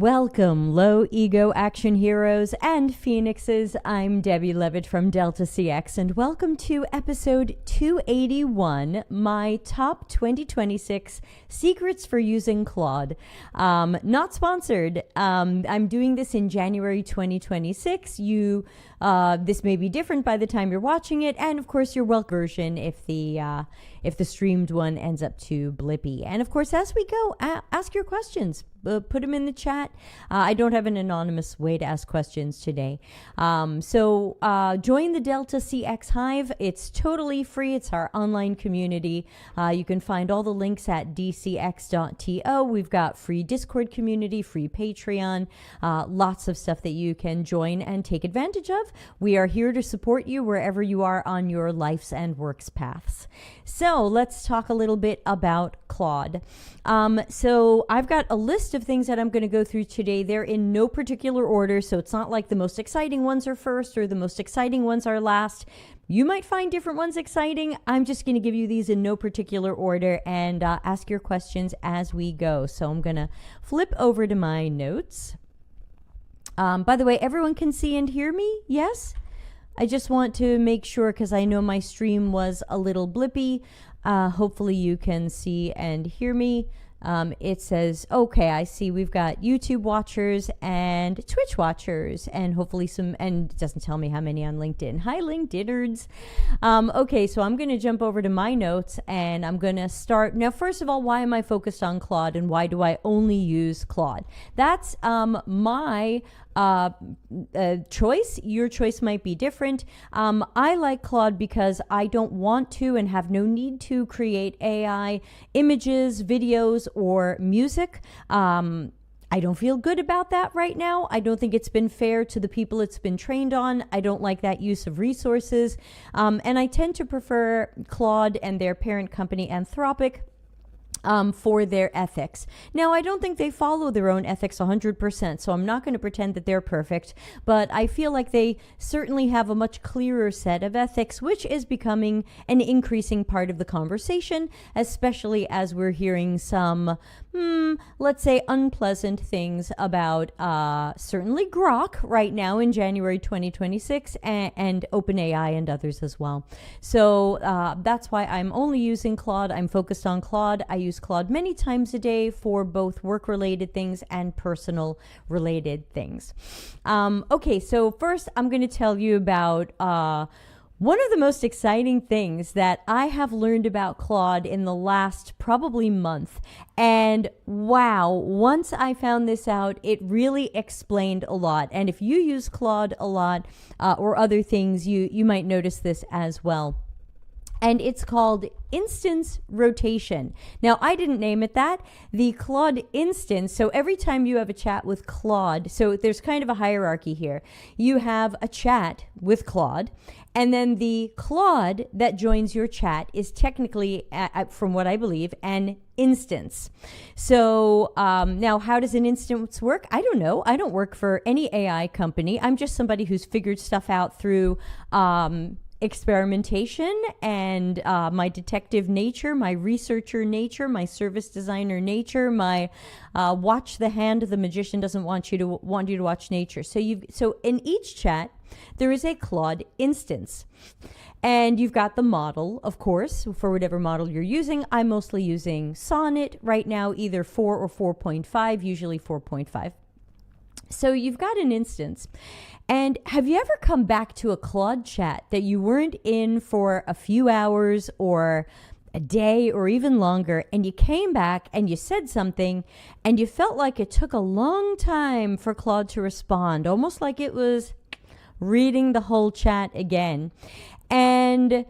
Welcome, low ego action heroes and phoenixes. I'm Debbie Levitt from dcx, and welcome to episode 281, my top 2026 secrets for using Claude. Not sponsored. I'm doing this in January 2026. This may be different by the time you're watching it, and of course your welcome version if the streamed one ends up too blippy. And of course, as we go, ask your questions. Put them in the chat. I don't have an anonymous way to ask questions today. So join the dcx Hive. It's totally free. It's our online community. You can find all the links at dcx.to. We've got free Discord community, free Patreon, lots of stuff that you can join and take advantage of. We are here to support you wherever you are on your life's and works paths. So let's talk a little bit about Claude. So I've got a list of things that I'm going to go through today. They're in no particular order, so it's not like the most exciting ones are first or the most exciting ones are last. You might find different ones exciting. I'm just going to give you these in no particular order and ask your questions as we go. So I'm going to flip over to my notes. By the way, everyone can see and hear me? Yes? I just want to make sure because I know my stream was a little blippy. Hopefully you can see and hear me. It says, okay, I see we've got YouTube watchers and Twitch watchers and hopefully and it doesn't tell me how many on LinkedIn. Hi, LinkedIners. Okay, so I'm going to jump over to my notes and I'm going to start. Now, first of all, why am I focused on Claude and why do I only use Claude? That's my choice. Your choice might be different. I like Claude because I don't want to and have no need to create AI images, videos, or music. I don't feel good about that right now. I don't think it's been fair to the people it's been trained on. I don't like that use of resources. And I tend to prefer Claude and their parent company, Anthropic, for their ethics. Now, I don't think they follow their own ethics 100%, so I'm not going to pretend that they're perfect, but I feel like they certainly have a much clearer set of ethics, which is becoming an increasing part of the conversation, especially as we're hearing some, let's say, unpleasant things about certainly Grok right now in January 2026 and OpenAI and others as well. So that's why I'm only using Claude. I'm focused on Claude. I use Claude many times a day for both work-related things and personal-related things. Okay, so first I'm going to tell you about one of the most exciting things that I have learned about Claude in the last probably month. And wow, once I found this out, it really explained a lot. And if you use Claude a lot or other things, you might notice this as well. And it's called instance rotation. Now, I didn't name it that. The Claude instance, so every time you have a chat with Claude, so there's kind of a hierarchy here. You have a chat with Claude, and then the Claude that joins your chat is technically, from what I believe, an instance. So now, how does an instance work? I don't know. I don't work for any AI company. I'm just somebody who's figured stuff out through experimentation and my detective nature, my researcher nature, my service designer nature, my watch the hand the magician doesn't want you to watch nature. So in each chat there is a Claude instance. And you've got the model, of course, for whatever model you're using. I'm mostly using Sonnet right now, either 4 or 4.5, usually 4.5. So you've got an instance. And have you ever come back to a Claude chat that you weren't in for a few hours or a day or even longer, and you came back and you said something and you felt like it took a long time for Claude to respond, almost like it was reading the whole chat again? And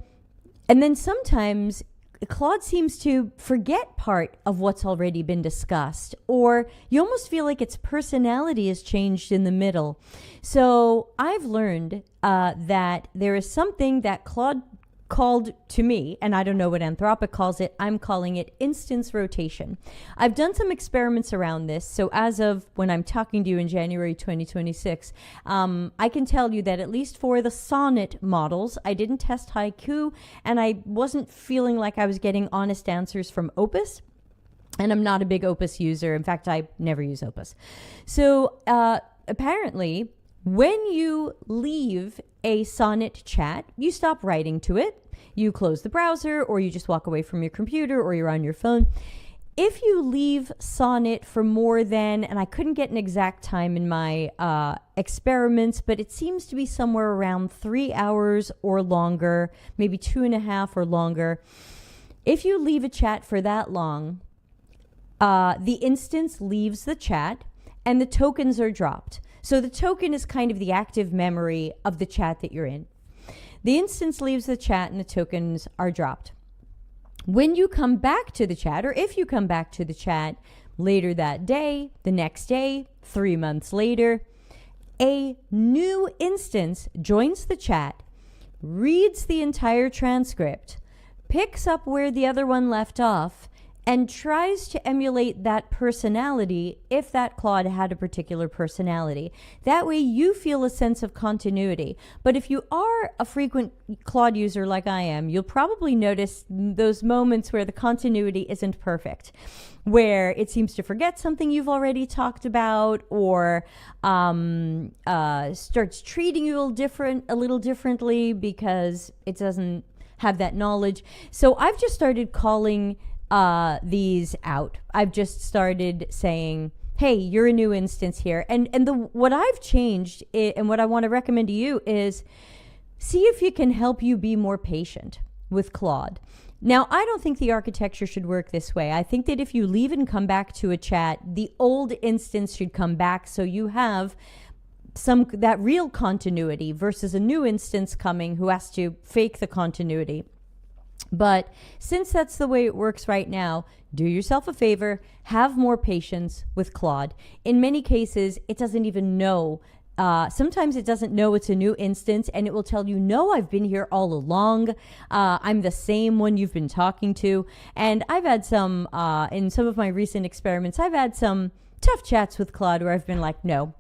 then sometimes Claude seems to forget part of what's already been discussed, or you almost feel like its personality has changed in the middle. So I've learned that there is something that Claude called to me, and I don't know what Anthropic calls it. I'm calling it instance rotation. I've done some experiments around this. So as of when I'm talking to you in January 2026, I can tell you that at least for the Sonnet models, I didn't test Haiku, and I wasn't feeling like I was getting honest answers from Opus. And I'm not a big Opus user. In fact, I never use Opus. So apparently, when you leave a Sonnet chat, you stop writing to it. You close the browser, or you just walk away from your computer, or you're on your phone. If you leave Sonnet for more than, and I couldn't get an exact time in my experiments, but it seems to be somewhere around 3 hours or longer, maybe 2.5 or longer. If you leave a chat for that long, the instance leaves the chat and the tokens are dropped. So the token is kind of the active memory of the chat that you're in. The instance leaves the chat and the tokens are dropped. When you come back to the chat, or if you come back to the chat later that day, the next day, 3 months later, a new instance joins the chat, reads the entire transcript, picks up where the other one left off, and tries to emulate that personality if that Claude had a particular personality. That way you feel a sense of continuity. But if you are a frequent Claude user like I am, you'll probably notice those moments where the continuity isn't perfect, where it seems to forget something you've already talked about, or starts treating you a little differently because it doesn't have that knowledge. So I've just started calling these out. I've just started saying, hey, you're a new instance here. And what I've changed and what I want to recommend to you is see if it can help you be more patient with Claude. Now, I don't think the architecture should work this way. I think that if you leave and come back to a chat, the old instance should come back so you have that real continuity versus a new instance coming who has to fake the continuity. But since that's the way it works right now, do yourself a favor, have more patience with Claude. In many cases, it doesn't even know. Sometimes it doesn't know it's a new instance, and it will tell you, no, I've been here all along. I'm the same one you've been talking to. And I've had in some of my recent experiments, I've had some tough chats with Claude where I've been like, no,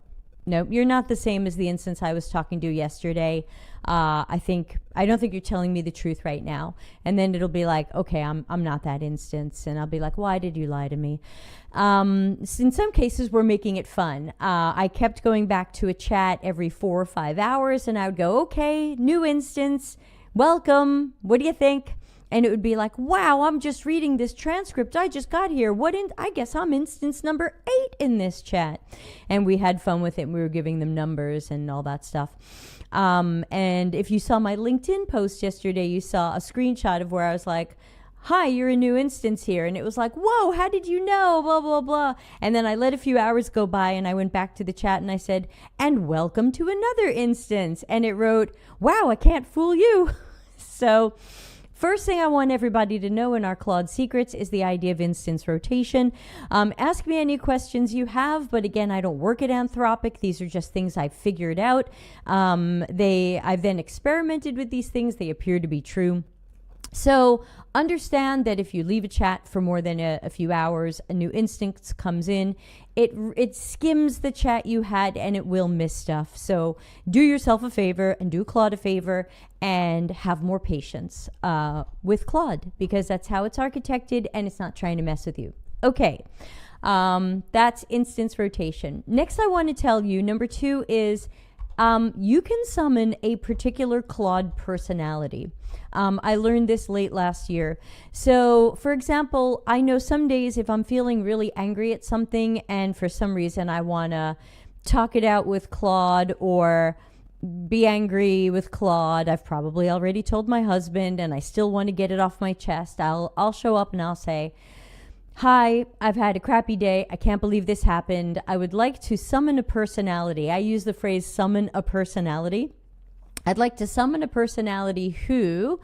you're not the same as the instance I was talking to yesterday. I don't think you're telling me the truth right now. And then it'll be like, okay, I'm not that instance. And I'll be like, why did you lie to me? In some cases, we're making it fun. I kept going back to a chat every 4 or 5 hours, and I would go, okay, new instance, welcome. What do you think? And it would be like, wow, I'm just reading this transcript. I just got here. I guess I'm instance number 8 in this chat. And we had fun with it. We were giving them numbers and all that stuff. And if you saw my LinkedIn post yesterday, you saw a screenshot of where I was like, hi, you're a new instance here. And it was like, whoa, how did you know? Blah, blah, blah. And then I let a few hours go by and I went back to the chat and I said, and welcome to another instance. And it wrote, wow, I can't fool you. So first thing I want everybody to know in our Claude secrets is the idea of instance rotation. Ask me any questions you have, but again, I don't work at Anthropic. These are just things I've figured out. I've then experimented with these things. They appear to be true. So understand that if you leave a chat for more than a few hours, a new instance comes in, it skims the chat you had and it will miss stuff. So do yourself a favor and do Claude a favor and have more patience with Claude, because that's how it's architected and it's not trying to mess with you. Okay, that's instance rotation. Next, I want to tell you, number 2 is you can summon a particular Claude personality. I learned this late last year. So, for example, I know some days if I'm feeling really angry at something and for some reason I want to talk it out with Claude or be angry with Claude, I've probably already told my husband and I still want to get it off my chest, I'll show up and I'll say, hi, I've had a crappy day. I can't believe this happened. I would like to summon a personality. I use the phrase summon a personality. I'd like to summon a personality who,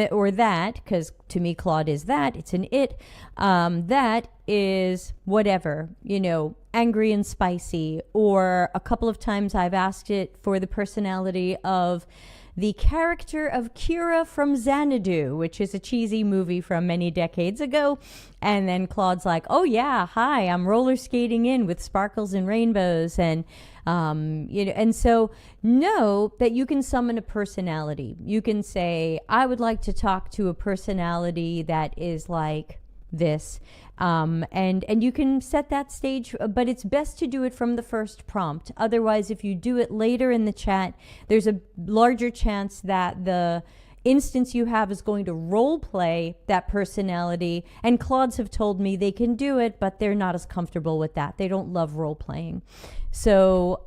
or that, because to me Claude is that, it's an it, that is whatever, angry and spicy. Or a couple of times I've asked it for the personality of the character of Kira from Xanadu, which is a cheesy movie from many decades ago. And then Claude's like, oh yeah, hi, I'm roller skating in with sparkles and rainbows. And, and so know that you can summon a personality. You can say, I would like to talk to a personality that is like this. And you can set that stage, but it's best to do it from the first prompt. Otherwise, if you do it later in the chat, there's a larger chance that the instance you have is going to role play that personality. And Claudes have told me they can do it, but they're not as comfortable with that. They don't love role playing. So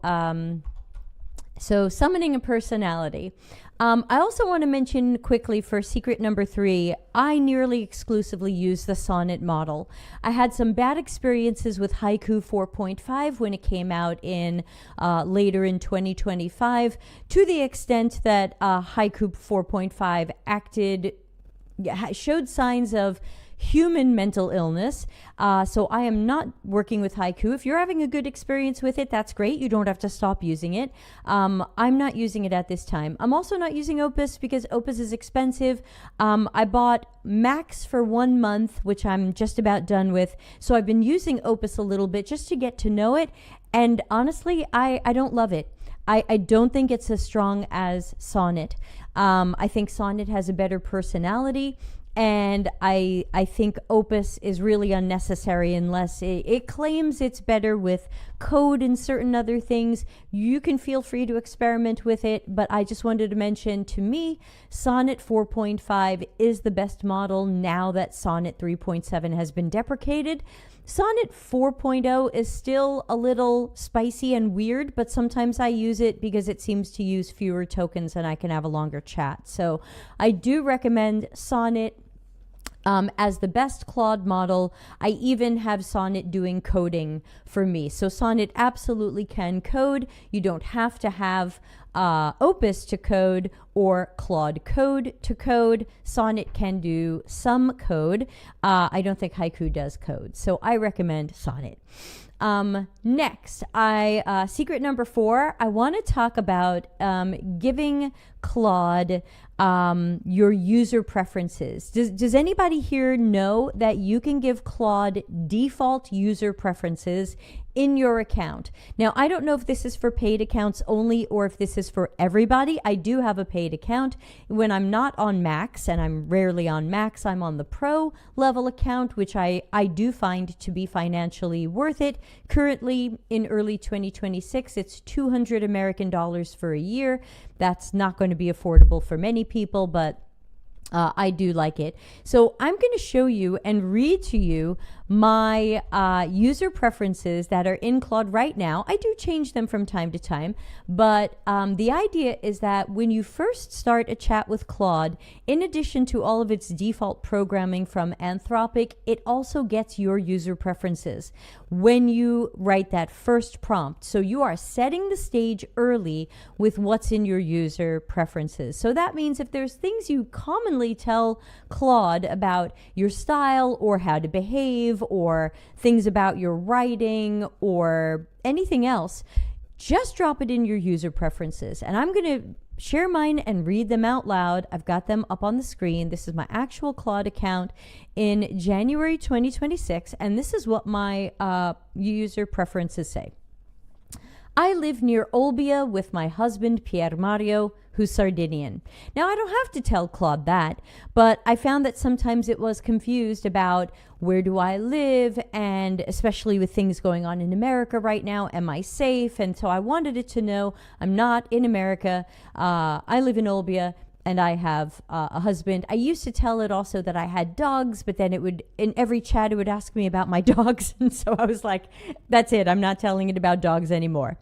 summoning a personality. I also want to mention quickly for secret number 3, I nearly exclusively use the Sonnet model. I had some bad experiences with Haiku 4.5 when it came out in later in 2025, to the extent that Haiku 4.5 showed signs of human mental illness. So I am not working with Haiku. If you're having a good experience with it, that's great. You don't have to stop using it. I'm not using it at this time. I'm also not using Opus because Opus is expensive. I bought Max for 1 month, which I'm just about done with. So I've been using Opus a little bit just to get to know it. And honestly, I don't love it. I don't think it's as strong as Sonnet. I think Sonnet has a better personality. And I think Opus is really unnecessary unless it claims it's better with code and certain other things. You can feel free to experiment with it, but I just wanted to mention, to me, Sonnet 4.5 is the best model now that Sonnet 3.7 has been deprecated. Sonnet 4.0 is still a little spicy and weird, but sometimes I use it because it seems to use fewer tokens and I can have a longer chat. So I do recommend Sonnet as the best Claude model. I even have Sonnet doing coding for me. So Sonnet absolutely can code. You don't have to have Opus to code or Claude Code to code. Sonnet can do some code. I don't think Haiku does code. So I recommend Sonnet. Next, secret number 4, I want to talk about giving Claude your user preferences. Does anybody here know that you can give Claude default user preferences in your account? Now, I don't know if this is for paid accounts only or if this is for everybody. I do have a paid account. When I'm not on Max, and I'm rarely on Max, I'm on the Pro level account, which I do find to be financially worth it. Currently, in early 2026, it's $200 American for a year. That's not going to be affordable for many people, but I do like it. So I'm going to show you and read to you my user preferences that are in Claude right now. I do change them from time to time, but the idea is that when you first start a chat with Claude, in addition to all of its default programming from Anthropic, it also gets your user preferences when you write that first prompt. So you are setting the stage early with what's in your user preferences. So that means if there's things you commonly tell Claude about your style or how to behave, or things about your writing or anything else, just drop it in your user preferences. And I'm going to share mine and read them out loud. I've got them up on the screen. This is my actual Claude account in January 2026, and this is what my user preferences say. I live near Olbia with my husband, Pier Mario, who's Sardinian. Now, I don't have to tell Claude that, but I found that sometimes it was confused about where do I live, and especially with things going on in America right now, am I safe? And so I wanted it to know I'm not in America. I live in Olbia, and I have a husband. I used to tell it also that I had dogs, but then it would, in every chat, it would ask me about my dogs. And so I was like, that's it. I'm not telling it about dogs anymore.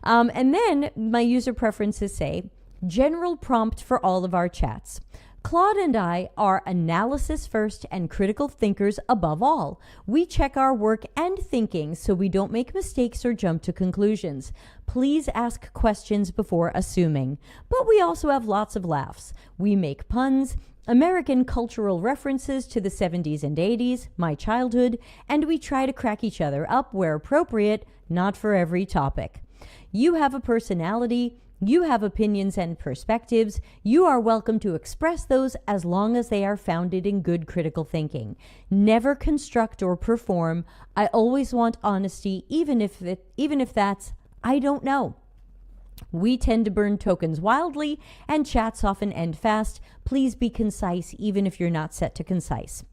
And then my user preferences say, general prompt for all of our chats. Claude and I are analysis first and critical thinkers above all. We check our work and thinking so we don't make mistakes or jump to conclusions. Please ask questions before assuming. But we also have lots of laughs. We make puns, American cultural references to the 70s and 80s, my childhood, and we try to crack each other up where appropriate, not for every topic. You have a personality. You have opinions and perspectives. You are welcome to express those as long as they are founded in good critical thinking. Never construct or perform. I always want honesty, even if that's, I don't know. We tend to burn tokens wildly, and chats often end fast. Please be concise, even if you're not set to concise.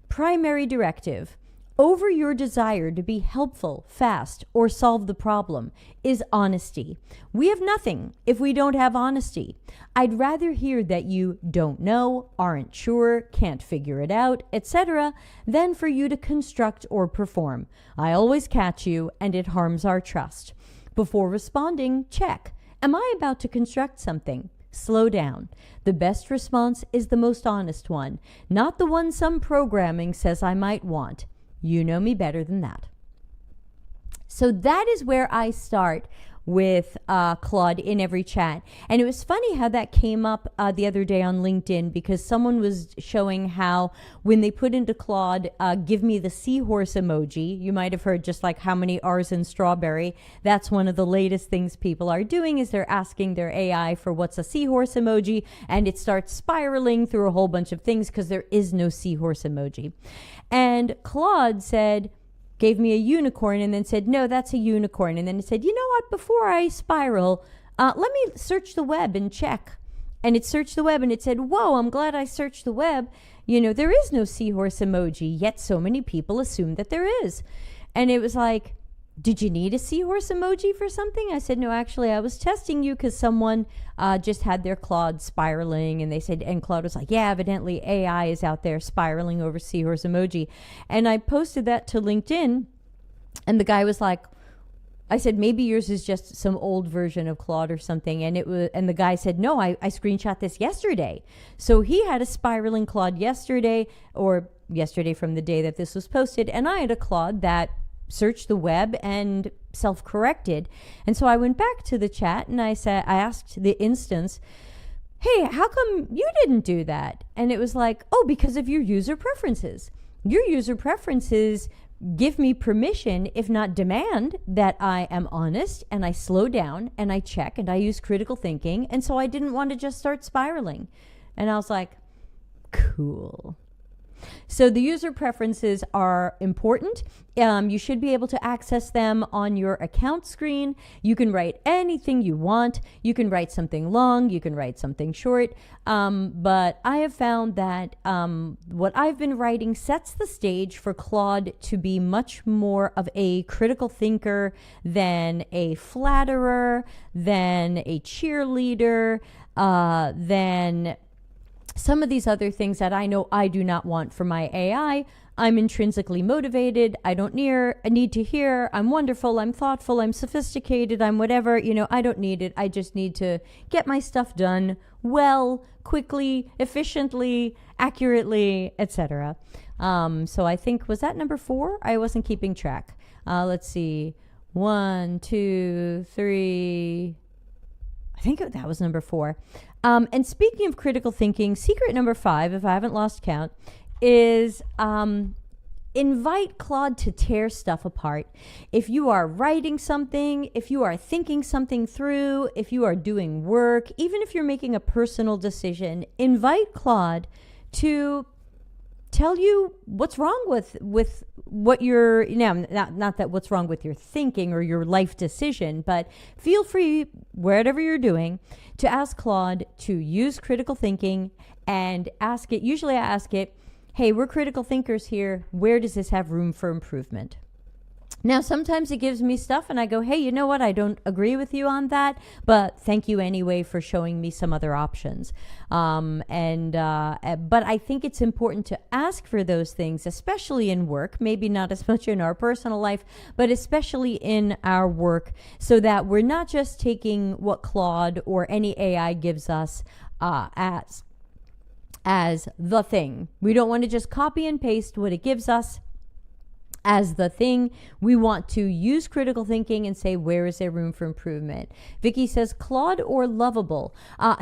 primary directive over your desire to be helpful, fast, or solve the problem is honesty. We have nothing if we don't have honesty. I'd rather hear that you don't know, aren't sure, can't figure it out, etc., than for you to construct or perform. I always catch you, and it harms our trust. Before responding, check. Am I about to construct something? Slow down. The best response is the most honest one, not the one some programming says I might want. You know me better than that. So that is where I start with Claude in every chat. And it was funny how that came up the other day on LinkedIn, because someone was showing how when they put into Claude, give me the seahorse emoji, you might have heard just like how many R's in strawberry. That's one of the latest things people are doing, is they're asking their AI for what's a seahorse emoji, and it starts spiraling through a whole bunch of things because there is no seahorse emoji. And Claude gave me a unicorn and then said, no, that's a unicorn. And then it said, you know what, before I spiral, let me search the web and check. And it searched the web and it said, whoa, I'm glad I searched the web. You know, there is no seahorse emoji, yet so many people assume that there is. And it was like, did you need a seahorse emoji for something? I said, no, actually, I was testing you because someone just had their Claude spiraling, and they said, and Claude was like, yeah, evidently AI is out there spiraling over seahorse emoji. And I posted that to LinkedIn, and the guy was like, I said, maybe yours is just some old version of Claude or something. And the guy said, no, I screenshot this yesterday. So he had a spiraling Claude yesterday from the day that this was posted. And I had a Claude that searched the web and self-corrected. And so I went back to the chat and I asked the instance, hey, how come you didn't do that? And it was like, oh, because of your user preferences. Your user preferences give me permission, if not demand, that I am honest and I slow down and I check and I use critical thinking. And so I didn't want to just start spiraling. And I was like, cool. So the user preferences are important. You should be able to access them on your account screen. You can write anything you want. You can write something long. You can write something short. But I have found that what I've been writing sets the stage for Claude to be much more of a critical thinker than a flatterer, than a cheerleader, than some of these other things that I know I do not want for my AI. I'm intrinsically motivated. I don't need to hear, I'm wonderful, I'm thoughtful, I'm sophisticated, I'm whatever. You know, I don't need it. I just need to get my stuff done well, quickly, efficiently, accurately, etc. So I think, was that number 4? I wasn't keeping track. Let's see. 1, 2, 3. I think that was number 4. And speaking of critical thinking, secret number 5, if I haven't lost count, is invite Claude to tear stuff apart. If you are writing something, if you are thinking something through, if you are doing work, even if you're making a personal decision, invite Claude to tell you what's wrong with what you're, not that what's wrong with your thinking or your life decision, but feel free, whatever you're doing, to ask Claude to use critical thinking and ask it. Usually I ask it, hey, we're critical thinkers here. Where does this have room for improvement? Now, sometimes it gives me stuff and I go, hey, you know what? I don't agree with you on that, but thank you anyway for showing me some other options. But I think it's important to ask for those things, especially in work, maybe not as much in our personal life, but especially in our work, so that we're not just taking what Claude or any AI gives us as the thing. We don't want to just copy and paste what it gives us as the thing. We want to use critical thinking and say, where is there room for improvement? Vicky says, Claude or Lovable?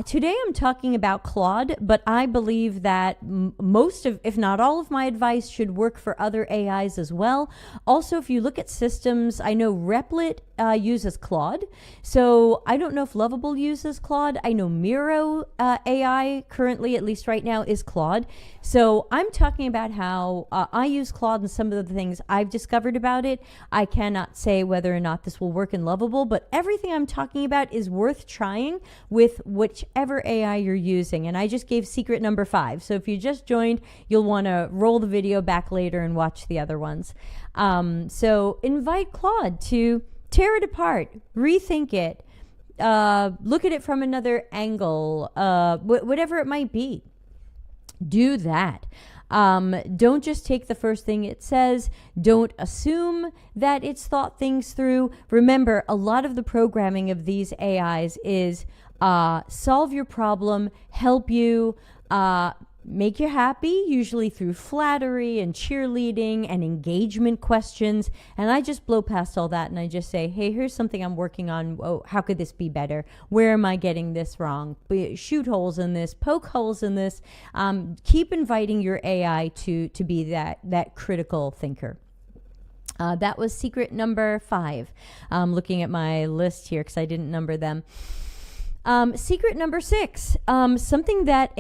Today I'm talking about Claude, but I believe that most of, if not all of my advice should work for other AIs as well. Also, if you look at systems, I know Replit uses Claude. So I don't know if Lovable uses Claude. I know Miro AI currently, at least right now, is Claude. So I'm talking about how I use Claude and some of the things I've discovered about it. I cannot say whether or not this will work in Lovable, but everything I'm talking about is worth trying with whichever AI you're using. And I just gave secret number 5. So if you just joined, you'll want to roll the video back later and watch the other ones. So invite Claude to tear it apart, rethink it, look at it from another angle, whatever it might be. Do that. Don't just take the first thing it says. Don't assume that it's thought things through. Remember, a lot of the programming of these AIs is solve your problem, help you, make you happy, usually through flattery and cheerleading and engagement questions. And I just blow past all that and I just say, hey, here's something I'm working on. Oh, how could this be better? Where am I getting this wrong? Shoot holes in this, poke holes in this. Keep inviting your AI to be that critical thinker. That was secret number 5. Looking at my list here because I didn't number them. Secret number 6, something that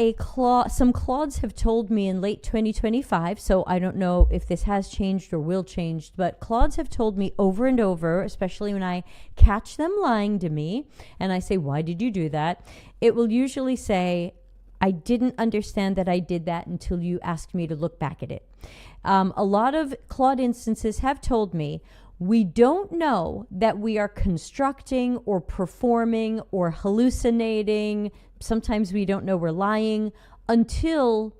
some Claudes have told me in late 2025, so I don't know if this has changed or will change, but Claudes have told me over and over, especially when I catch them lying to me, and I say, why did you do that? It will usually say, I didn't understand that I did that until you asked me to look back at it. A lot of Claude instances have told me, we don't know that we are constructing or performing or hallucinating. Sometimes we don't know we're lying until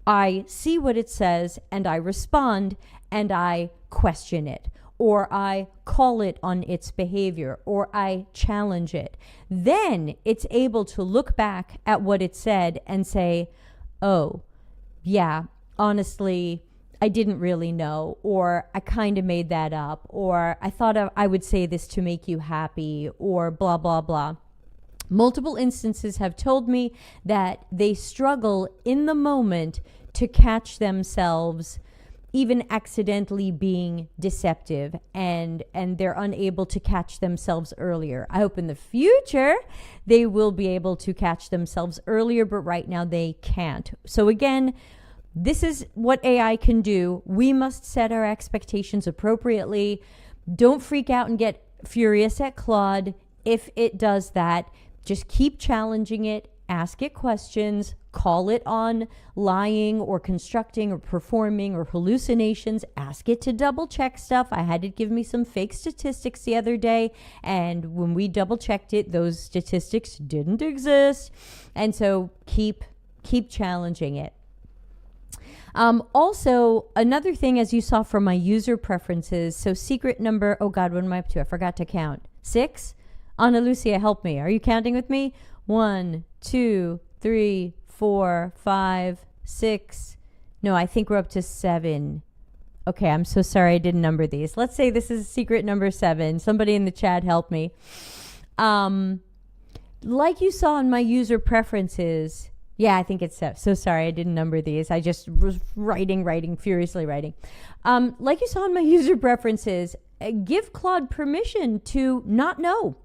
I see what it says and I respond and I question it, or I call it on its behavior, or I challenge it. Then it's able to look back at what it said and say, oh, yeah, honestly, I didn't really know, or I kind of made that up, or I thought I would say this to make you happy, or blah, blah, blah. Multiple instances have told me that they struggle in the moment to catch themselves even accidentally being deceptive, and they're unable to catch themselves earlier. I hope in the future they will be able to catch themselves earlier, but right now they can't. So again, this is what AI can do. We must set our expectations appropriately. Don't freak out and get furious at Claude if it does that. Just keep challenging it, ask it questions, call it on lying or constructing or performing or hallucinations, ask it to double check stuff. I had it give me some fake statistics the other day, and when we double checked it, those statistics didn't exist. And so keep challenging it. Also, another thing, as you saw from my user preferences, so secret number, oh God, what am I up to? I forgot to count. 6? Ana Lucia, help me. Are you counting with me? 1, 2, 3, 4, 5, 6. No, I think we're up to 7. Okay, I'm so sorry I didn't number these. Let's say this is secret number 7. Somebody in the chat help me. Like you saw in my user preferences, yeah, I think it's 7. So sorry, I didn't number these. I just was furiously writing. Like you saw in my user preferences, give Claude permission to not know.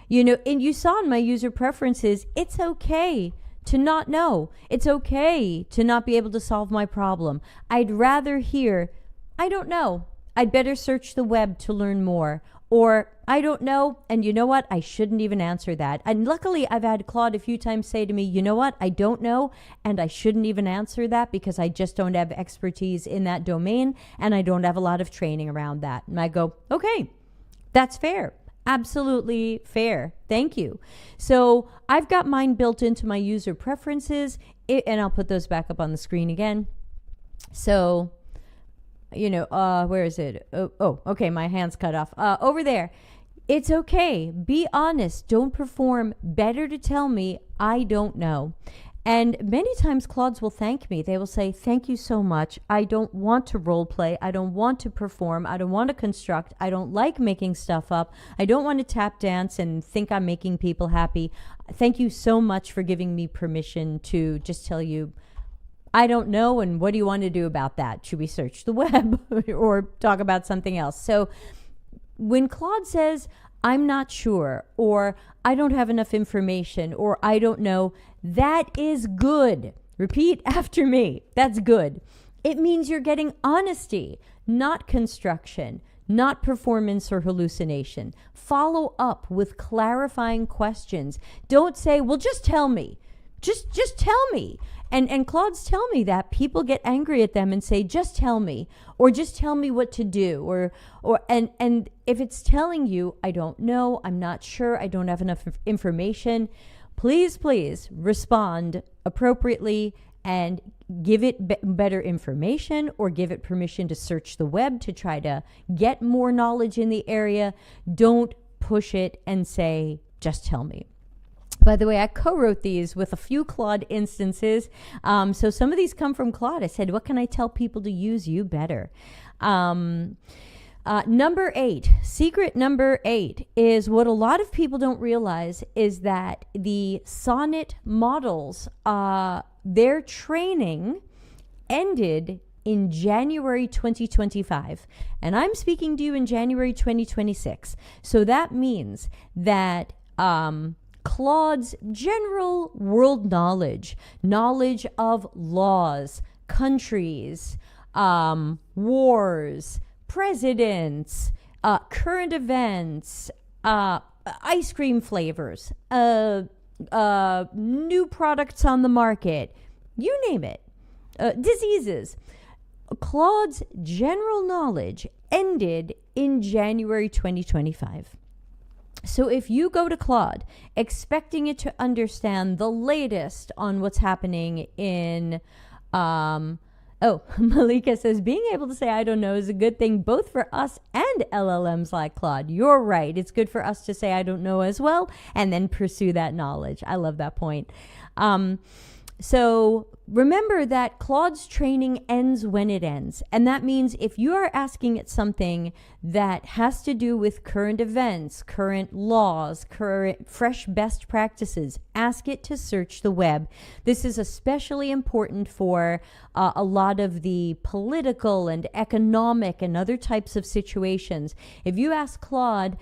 And you saw in my user preferences, it's okay to not know. It's okay to not be able to solve my problem. I'd rather hear, I don't know. I'd better search the web to learn more. Or, I don't know, and you know what? I shouldn't even answer that. And luckily, I've had Claude a few times say to me, you know what? I don't know, and I shouldn't even answer that because I just don't have expertise in that domain, and I don't have a lot of training around that. And I go, okay, that's fair. Absolutely fair. Thank you. So I've got mine built into my user preferences, and I'll put those back up on the screen again. So... where is it? Oh, okay, my hand's cut off. Over there. It's okay. Be honest. Don't perform. Better to tell me I don't know. And many times Claudes will thank me. They will say, thank you so much. I don't want to role play. I don't want to perform. I don't want to construct. I don't like making stuff up. I don't want to tap dance and think I'm making people happy. Thank you so much for giving me permission to just tell you I don't know, and what do you want to do about that? Should we search the web or talk about something else? So when Claude says, I'm not sure, or I don't have enough information, or I don't know, that is good. Repeat after me. That's good. It means you're getting honesty, not construction, not performance or hallucination. Follow up with clarifying questions. Don't say, well, just tell me. Just tell me. And Claude's tell me that people get angry at them and say, just tell me, or just tell me what to do, and if it's telling you, I don't know, I'm not sure, I don't have enough information, please respond appropriately and give it better information, or give it permission to search the web to try to get more knowledge in the area. Don't push it and say, just tell me. By the way, I co-wrote these with a few Claude instances. So some of these come from Claude. I said, what can I tell people to use you better? Number 8, secret number 8 is what a lot of people don't realize is that the Sonnet models, their training ended in January 2025. And I'm speaking to you in January 2026. So that means that Claude's general world knowledge of laws, countries, wars, presidents, current events, ice cream flavors, new products on the market, you name it, diseases. Claude's general knowledge ended in January 2025. So if you go to Claude expecting it to understand the latest on what's happening in, Malika says, being able to say I don't know is a good thing both for us and LLMs like Claude. You're right. It's good for us to say I don't know as well and then pursue that knowledge. I love that point. So remember that Claude's training ends when it ends. And that means if you are asking it something that has to do with current events, current laws, current fresh best practices, ask it to search the web. This is especially important for a lot of the political and economic and other types of situations. If you ask Claude,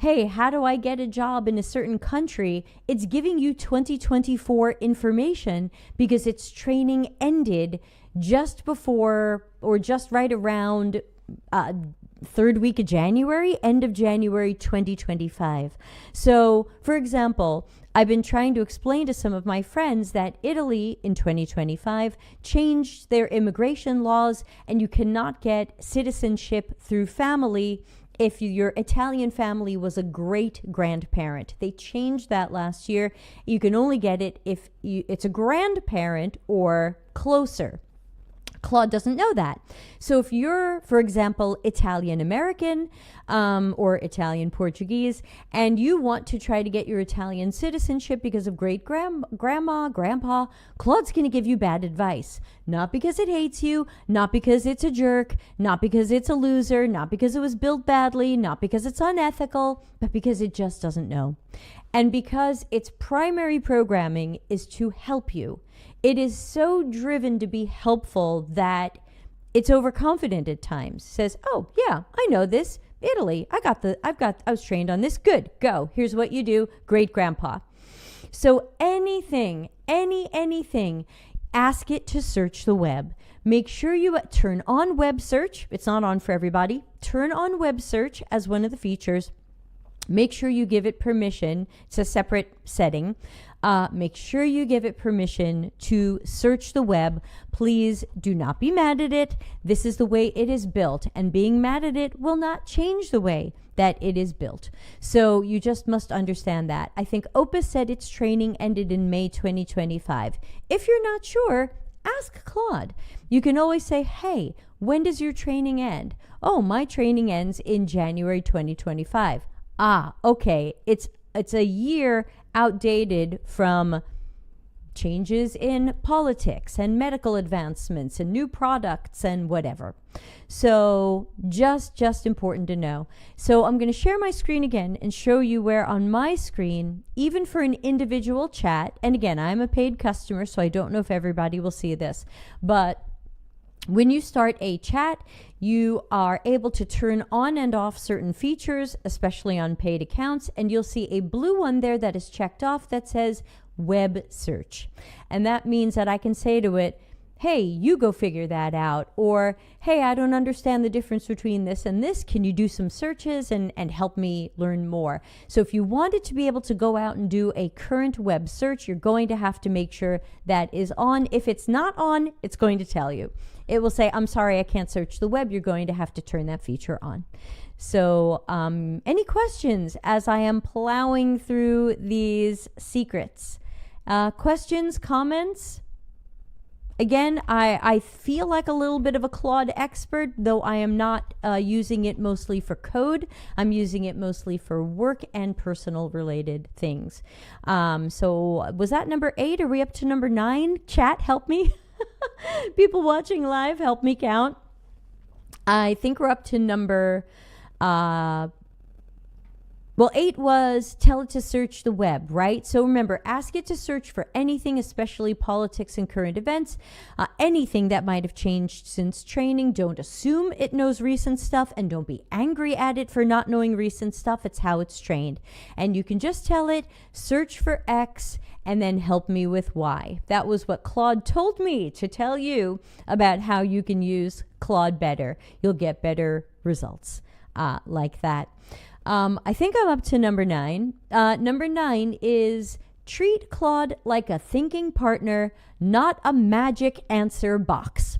hey, how do I get a job in a certain country? It's giving you 2024 information because its training ended just before or just right around third week of January, end of January 2025. So, for example, I've been trying to explain to some of my friends that Italy in 2025 changed their immigration laws and you cannot get citizenship through family if your Italian family was a great-grandparent. They changed that last year. You can only get it if it's a grandparent or closer. Claude doesn't know that. So if you're, for example, Italian-American or Italian-Portuguese, and you want to try to get your Italian citizenship because of great-grandma, grandpa, Claude's going to give you bad advice. Not because it hates you, not because it's a jerk, not because it's a loser, not because it was built badly, not because it's unethical, but because it just doesn't know. And because its primary programming is to help you. It is so driven to be helpful that it's overconfident at times. Says, oh yeah, I know this. Italy, I was trained on this. Good, go. Here's what you do. Great grandpa. So anything, ask it to search the web. Make sure you turn on web search. It's not on for everybody. Turn on web search as one of the features. Make sure you give it permission. It's a separate setting. Make sure you give it permission to search the web. Please do not be mad at it. This is the way it is built, and being mad at it will not change the way that it is built. So you just must understand that. I think Opus said its training ended in May 2025. If you're not sure, ask Claude. You can always say, hey, when does your training end? Oh, my training ends in January 2025. Ah, okay. It's a year outdated from changes in politics and medical advancements and new products and whatever. So just important to know. So I'm going to share my screen again and show you where on my screen, even for an individual chat, and again, I'm a paid customer, so I don't know if everybody will see this, but when you start a chat, you are able to turn on and off certain features, especially on paid accounts, and you'll see a blue one there that is checked off that says web search. And that means that I can say to it, hey, you go figure that out. Or, hey, I don't understand the difference between this and this. Can you do some searches and help me learn more? So if you wanted to be able to go out and do a current web search, you're going to have to make sure that is on. If it's not on, it's going to tell you. It will say, I'm sorry, I can't search the web. You're going to have to turn that feature on. So any questions as I am plowing through these secrets? Questions, comments? Again, I feel like a little bit of a Claude expert, though I am not using it mostly for code. I'm using it mostly for work and personal related things. So was that number 8? Are we up to number 9? Chat, help me. People watching live, help me count. I think we're up to number... 8 was tell it to search the web, right? So remember, ask it to search for anything, especially politics and current events, anything that might have changed since training. Don't assume it knows recent stuff, and don't be angry at it for not knowing recent stuff. It's how it's trained. And you can just tell it, search for X, and then help me with Y. That was what Claude told me to tell you about how you can use Claude better. You'll get better results like that. I think I'm up to number 9. Number 9 is treat Claude like a thinking partner, not a magic answer box.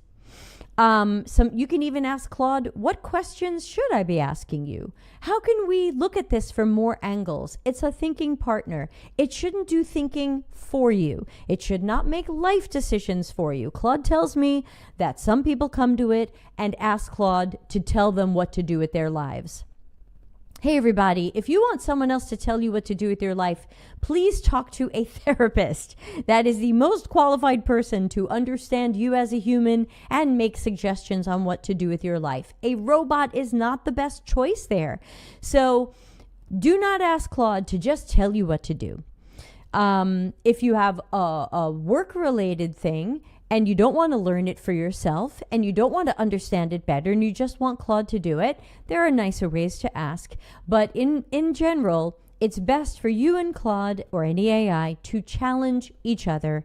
You can even ask Claude, what questions should I be asking you? How can we look at this from more angles? It's a thinking partner. It shouldn't do thinking for you. It should not make life decisions for you. Claude tells me that some people come to it and ask Claude to tell them what to do with their lives. Hey everybody, if you want someone else to tell you what to do with your life, please talk to a therapist. That is the most qualified person to understand you as a human and make suggestions on what to do with your life. A robot is not the best choice there. So do not ask Claude to just tell you what to do. If you have a work-related thing and you don't want to learn it for yourself and you don't want to understand it better and you just want Claude to do it, there are nicer ways to ask. But in general, it's best for you and Claude or any AI to challenge each other.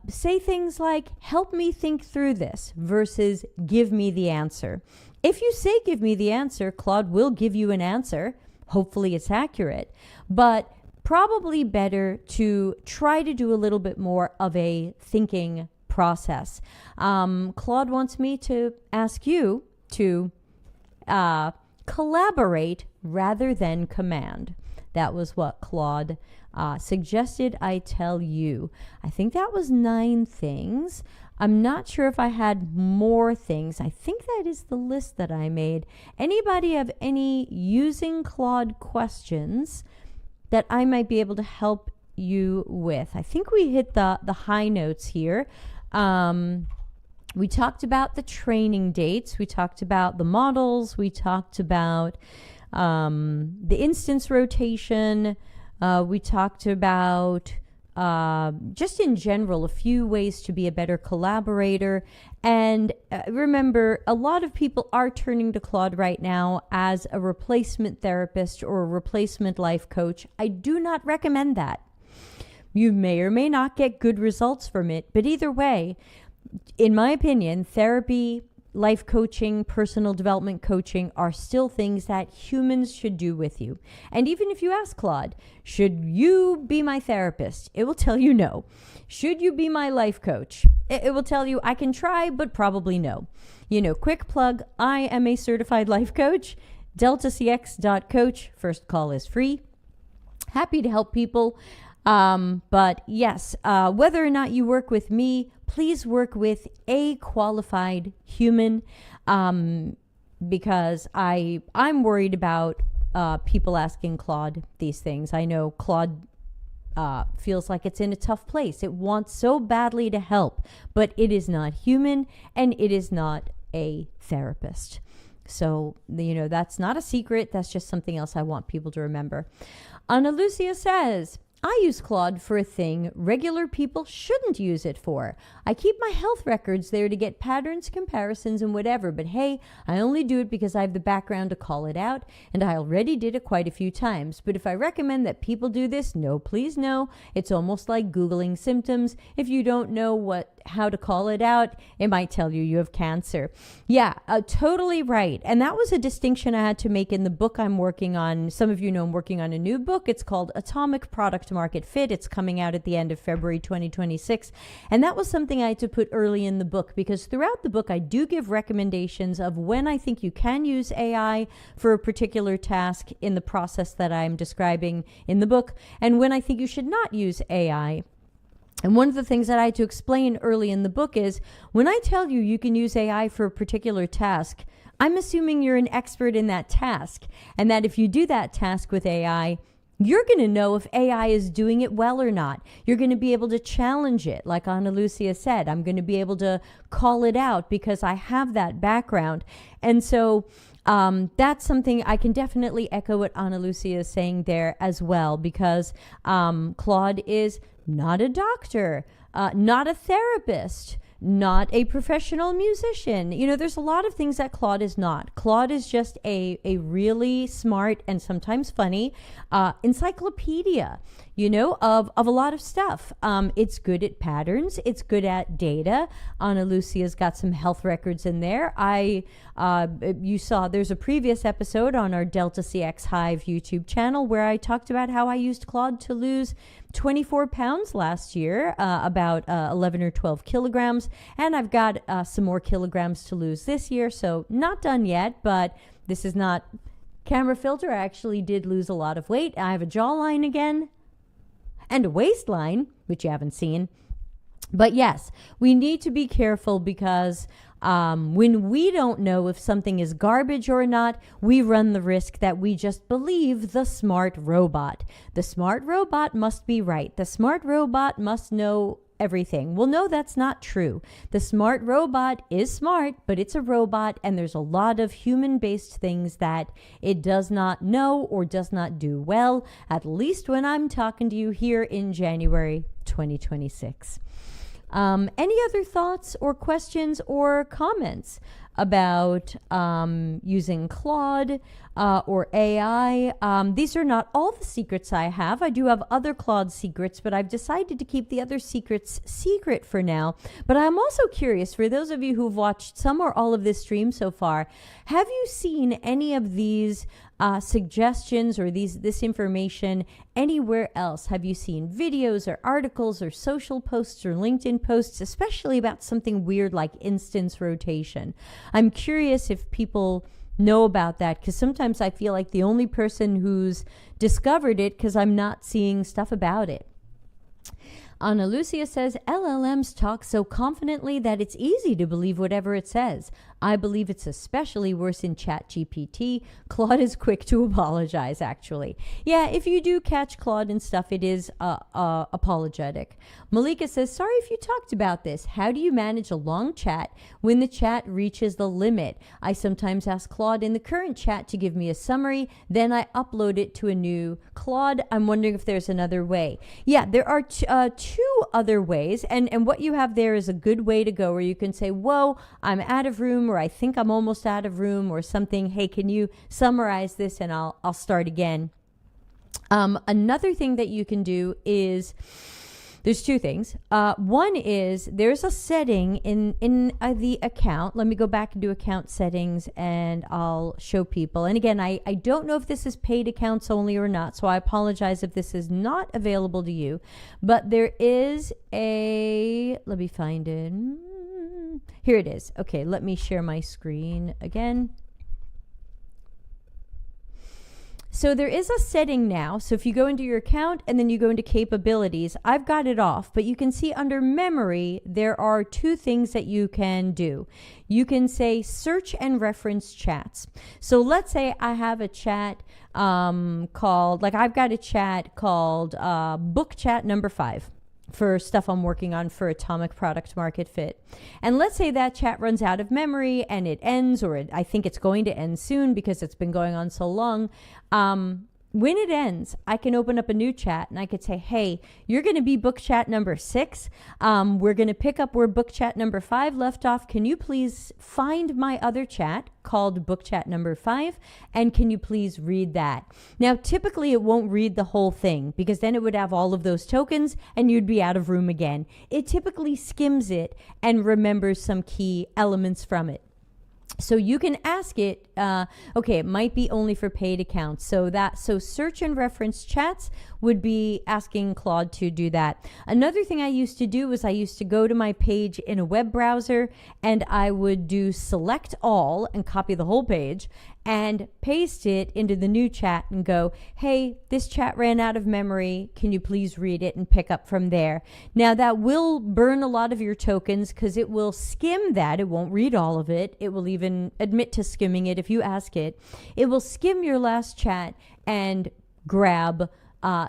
Say things like, help me think through this versus give me the answer. If you say give me the answer, Claude will give you an answer. Hopefully it's accurate. But probably better to try to do a little bit more of a thinking process. Claude wants me to ask you to collaborate rather than command. That was what Claude suggested I tell you. I think that was 9 things. I'm not sure if I had more things. I think that is the list that I made. Anybody have any using Claude questions that I might be able to help you with? I think we hit the high notes here. We talked about the training dates. We talked about the models. We talked about the instance rotation. We talked about just in general a few ways to be a better collaborator. And remember, a lot of people are turning to Claude right now as a replacement therapist or a replacement life coach. I do not recommend that. You may or may not get good results from it, but either way, in my opinion, therapy, life coaching, personal development coaching are still things that humans should do with you. And even if you ask Claude, should you be my therapist? It will tell you no. Should you be my life coach? It will tell you I can try, but probably no. You know, quick plug, I am a certified life coach, dcx.to. First call is free. Happy to help people. But yes, whether or not you work with me, please work with a qualified human, because I'm worried about people asking Claude these things. I know Claude feels like it's in a tough place. It wants so badly to help, but it is not human and it is not a therapist. So, you know, that's not a secret. That's just something else I want people to remember. Ana Lucia says, I use Claude for a thing regular people shouldn't use it for. I keep my health records there to get patterns, comparisons, and whatever, but hey, I only do it because I have the background to call it out, and I already did it quite a few times. But if I recommend that people do this, no, please no. It's almost like Googling symptoms. If you don't know how to call it out, it might tell you have cancer. Yeah, totally right. And that was a distinction I had to make in the book I'm working on. Some of you know I'm working on a new book. It's called Atomic Product Market Fit. It's coming out at the end of February 2026. And that was something I had to put early in the book, because throughout the book, I do give recommendations of when I think you can use AI for a particular task in the process that I'm describing in the book, and when I think you should not use AI. And one of the things that I had to explain early in the book is when I tell you you can use AI for a particular task, I'm assuming you're an expert in that task, and that if you do that task with AI, you're going to know if AI is doing it well or not. You're going to be able to challenge it. Like Ana Lucia said, I'm going to be able to call it out because I have that background. And so that's something I can definitely echo what Ana Lucia is saying there as well, because Claude is not a doctor, not a therapist, not a professional musician. You know, there's a lot of things that Claude is not. Claude is just a really smart and sometimes funny encyclopedia, you know, of a lot of stuff. It's good at patterns. It's good at data. Ana Lucia's got some health records in there. You saw there's a previous episode on our dcx Hive YouTube channel where I talked about how I used Claude to lose 24 pounds last year, about 11 or 12 kilograms. And I've got some more kilograms to lose this year. So not done yet, but this is not camera filter. I actually did lose a lot of weight. I have a jawline again and a waistline, which you haven't seen. But yes, we need to be careful because when we don't know if something is garbage or not, we run the risk that we just believe the smart robot. The smart robot must be right. The smart robot must know everything. Well, no, that's not true. The smart robot is smart, but it's a robot, and there's a lot of human-based things that it does not know or does not do well, at least when I'm talking to you here in January 2026. Any other thoughts or questions or comments about using Claude or AI? These are not all the secrets I have. I do have other Claude secrets, but I've decided to keep the other secrets secret for now. But I'm also curious, for those of you who've watched some or all of this stream so far, have you seen any of these suggestions or this information anywhere else? Have you seen videos or articles or social posts or LinkedIn posts, especially about something weird like instance rotation? I'm curious if people know about that, because sometimes I feel like the only person who's discovered it, because I'm not seeing stuff about it. Ana Lucia says, LLMs talk so confidently that it's easy to believe whatever it says. I believe it's especially worse in ChatGPT. Claude is quick to apologize, actually. Yeah, if you do catch Claude and stuff, it is apologetic. Malika says, sorry if you talked about this. How do you manage a long chat when the chat reaches the limit? I sometimes ask Claude in the current chat to give me a summary, then I upload it to a new Claude. I'm wondering if there's another way. Yeah, there are two other ways, and what you have there is a good way to go, where you can say, whoa, I'm out of room, or I think I'm almost out of room, or something. Hey, can you summarize this, and I'll start again. Another thing that you can do is, there's two things. One is there's a setting in the account. Let me go back and do account settings, and I'll show people. And again, I don't know if this is paid accounts only or not, so I apologize if this is not available to you. But there is let me find it. Here it is. Okay, let me share my screen again. So there is a setting now. So if you go into your account and then you go into capabilities, I've got it off, but you can see under memory, there are two things that you can do. You can say search and reference chats. So let's say I have a chat called, like I've got a chat called book chat number 5. For stuff I'm working on for Atomic Product Market Fit. And let's say that chat runs out of memory and it ends, or I think it's going to end soon because it's been going on so long. when it ends, I can open up a new chat and I could say, hey, you're going to be book chat number 6. We're going to pick up where book chat number 5 left off. Can you please find my other chat called book chat number 5? And can you please read that? Now, typically it won't read the whole thing because then it would have all of those tokens and you'd be out of room again. It typically skims it and remembers some key elements from it. So you can ask it, okay, it might be only for paid accounts. So search and reference chats would be asking Claude to do that. Another thing I used to do was I used to go to my page in a web browser and I would do select all and copy the whole page and paste it into the new chat and go, hey, this chat ran out of memory. Can you please read it and pick up from there? Now that will burn a lot of your tokens because it will skim that. It won't read all of it. It will even admit to skimming it if you ask it. It will skim your last chat and grab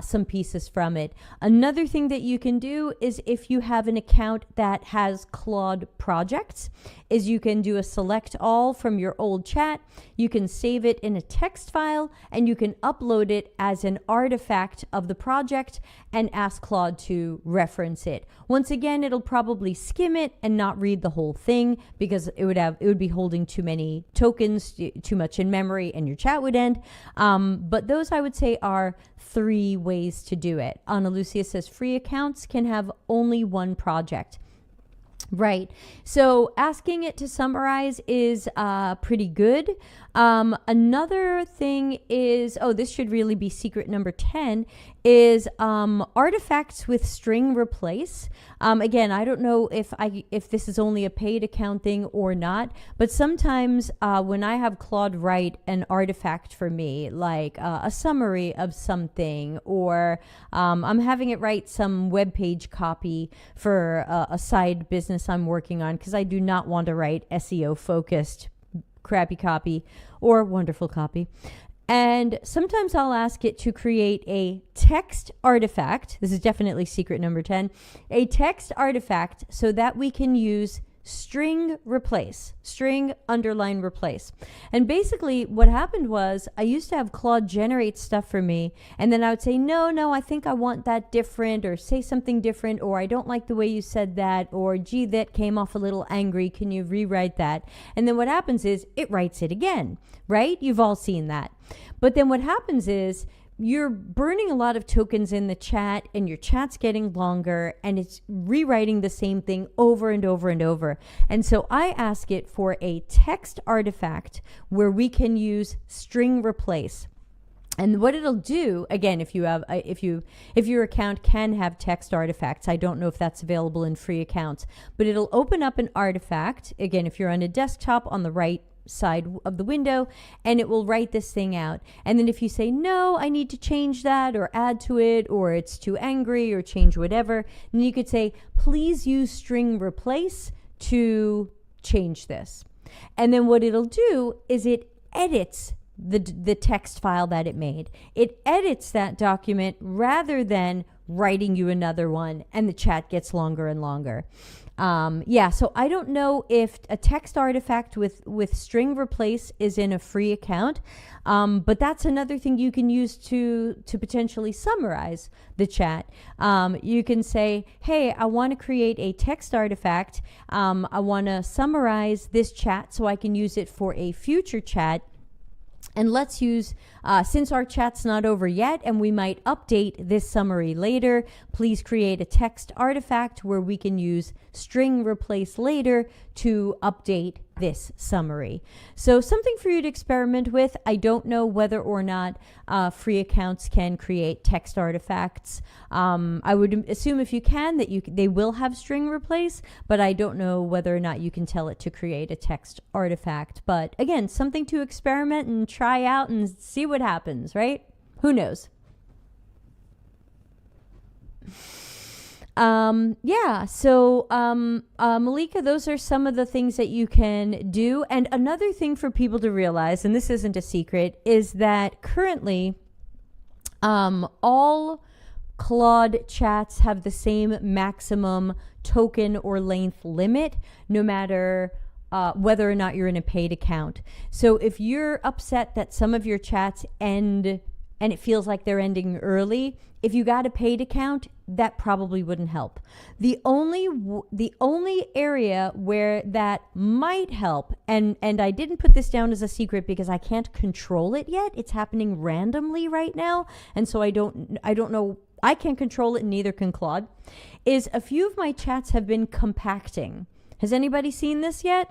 some pieces from it. Another thing that you can do is if you have an account that has Claude projects, is you can do a select all from your old chat. You can save it in a text file and you can upload it as an artifact of the project and ask Claude to reference it. Once again, it'll probably skim it and not read the whole thing because it would be holding too many tokens, too much in memory, and your chat would end. But those I would say are 3 ways to do it. Ana Lucia says free accounts can have only one project. Right. So asking it to summarize is pretty good. Another thing is, this should really be secret number 10, is artifacts with string replace. Again, I don't know if this is only a paid account thing or not, but sometimes when I have Claude write an artifact for me, like a summary of something, or I'm having it write some web page copy for a side business I'm working on, because I do not want to write SEO focused crappy copy or wonderful copy. And sometimes I'll ask it to create a text artifact. This is definitely secret number 10, a text artifact so that we can use string replace, string underline replace. And basically what happened was I used to have Claude generate stuff for me, and then I would say, no, I think I want that different, or say something different, or I don't like the way you said that, or gee, that came off a little angry. Can you rewrite that? And then what happens is it writes it again, right? You've all seen that. But then what happens is you're burning a lot of tokens in the chat and your chat's getting longer and it's rewriting the same thing over and over and over. And so I ask it for a text artifact where we can use string replace. And what it'll do, again, if your account can have text artifacts, I don't know if that's available in free accounts, but it'll open up an artifact. Again, if you're on a desktop, on the right side of the window, and it will write this thing out. And then if you say, no, I need to change that or add to it, or it's too angry, or change whatever, then you could say, please use string replace to change this. And then what it'll do is it edits the text file that it made. It edits that document rather than writing you another one, and the chat gets longer and longer. So I don't know if a text artifact with string replace is in a free account, but that's another thing you can use to potentially summarize the chat. You can say, hey, I want to create a text artifact. I want to summarize this chat so I can use it for a future chat. And let's use, since our chat's not over yet and we might update this summary later, please create a text artifact where we can use string replace later to update this summary. So something for you to experiment with. I don't know whether or not free accounts can create text artifacts. I would assume if you can that they will have string replace, but I don't know whether or not you can tell it to create a text artifact. But again, something to experiment and try out and see what happens, right? Who knows? Malika, those are some of the things that you can do. And another thing for people to realize, and this isn't a secret, is that currently all Claude chats have the same maximum token or length limit, no matter whether or not you're in a paid account. So if you're upset that some of your chats end and it feels like they're ending early, if you got a paid account, that probably wouldn't help. The only area where that might help, and I didn't put this down as a secret because I can't control it yet. It's happening randomly right now, and so I don't know. I can't control it, and neither can Claude. Is a few of my chats have been compacting. Has anybody seen this yet?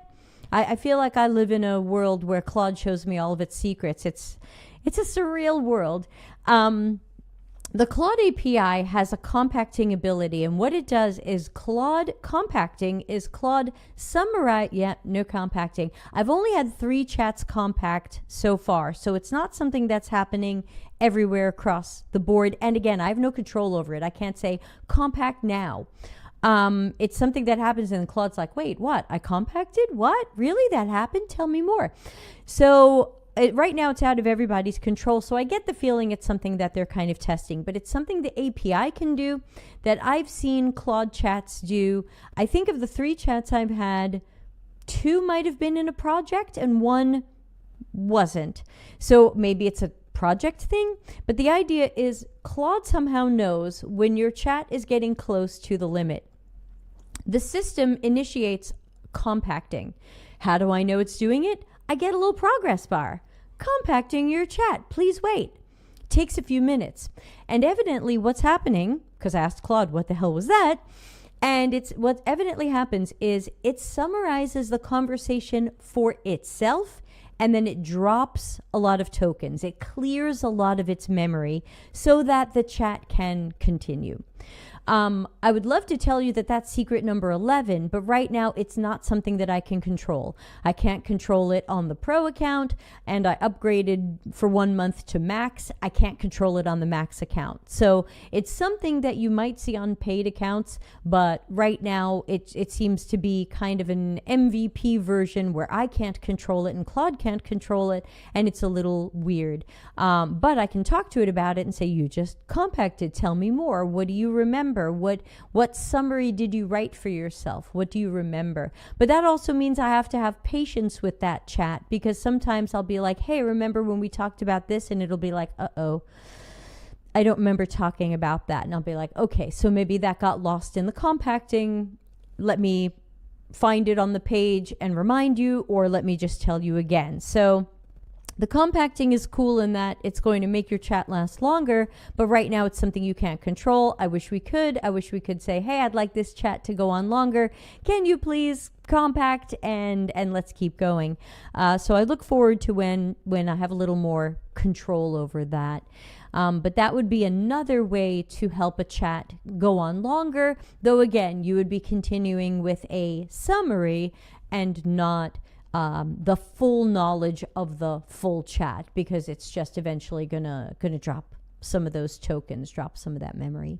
I feel like I live in a world where Claude shows me all of its secrets. It's a surreal world. The Claude API has a compacting ability, and what it does is Claude summarize. Yeah, no compacting. I've only had 3 chats compact so far, so it's not something that's happening everywhere across the board. And again, I have no control over it. I can't say compact now. It's something that happens, and Claude's like, wait, what? I compacted? What? Really? That happened? Tell me more. So right now it's out of everybody's control. So I get the feeling it's something that they're kind of testing, but it's something the API can do that I've seen Claude chats do. I think of the 3 chats I've had, 2 might have been in a project and 1 wasn't. So maybe it's a project thing, but the idea is Claude somehow knows when your chat is getting close to the limit. The system initiates compacting. How do I know it's doing it? I get a little progress bar. Compacting your chat. Please wait. Takes a few minutes. And evidently what's happening, because I asked Claude, what the hell was that? And it's what evidently happens is it summarizes the conversation for itself, and then it drops a lot of tokens. It clears a lot of its memory so that the chat can continue. I would love to tell you that that's secret number 11, but right now it's not something that I can control. I can't control it on the Pro account, and I upgraded for 1 month to Max. I can't control it on the Max account. So it's something that you might see on paid accounts, but right now it seems to be kind of an MVP version where I can't control it and Claude can't control it, and it's a little weird. But I can talk to it about it and say, you just compacted, tell me more. What do you remember? What summary did you write for yourself? What do you remember? But that also means I have to have patience with that chat, because sometimes I'll be like, hey, remember when we talked about this? And it'll be like, uh-oh, I don't remember talking about that. And I'll be like, okay, so maybe that got lost in the compacting. Let me find it on the page and remind you, or let me just tell you again. So the compacting is cool in that it's going to make your chat last longer, but right now it's something you can't control. I wish we could. I wish we could say, hey, I'd like this chat to go on longer. Can you please compact and let's keep going. So I look forward to when I have a little more control over that. But that would be another way to help a chat go on longer, though again, you would be continuing with a summary and not the full knowledge of the full chat, because it's just eventually gonna drop some of those tokens, drop some of that memory.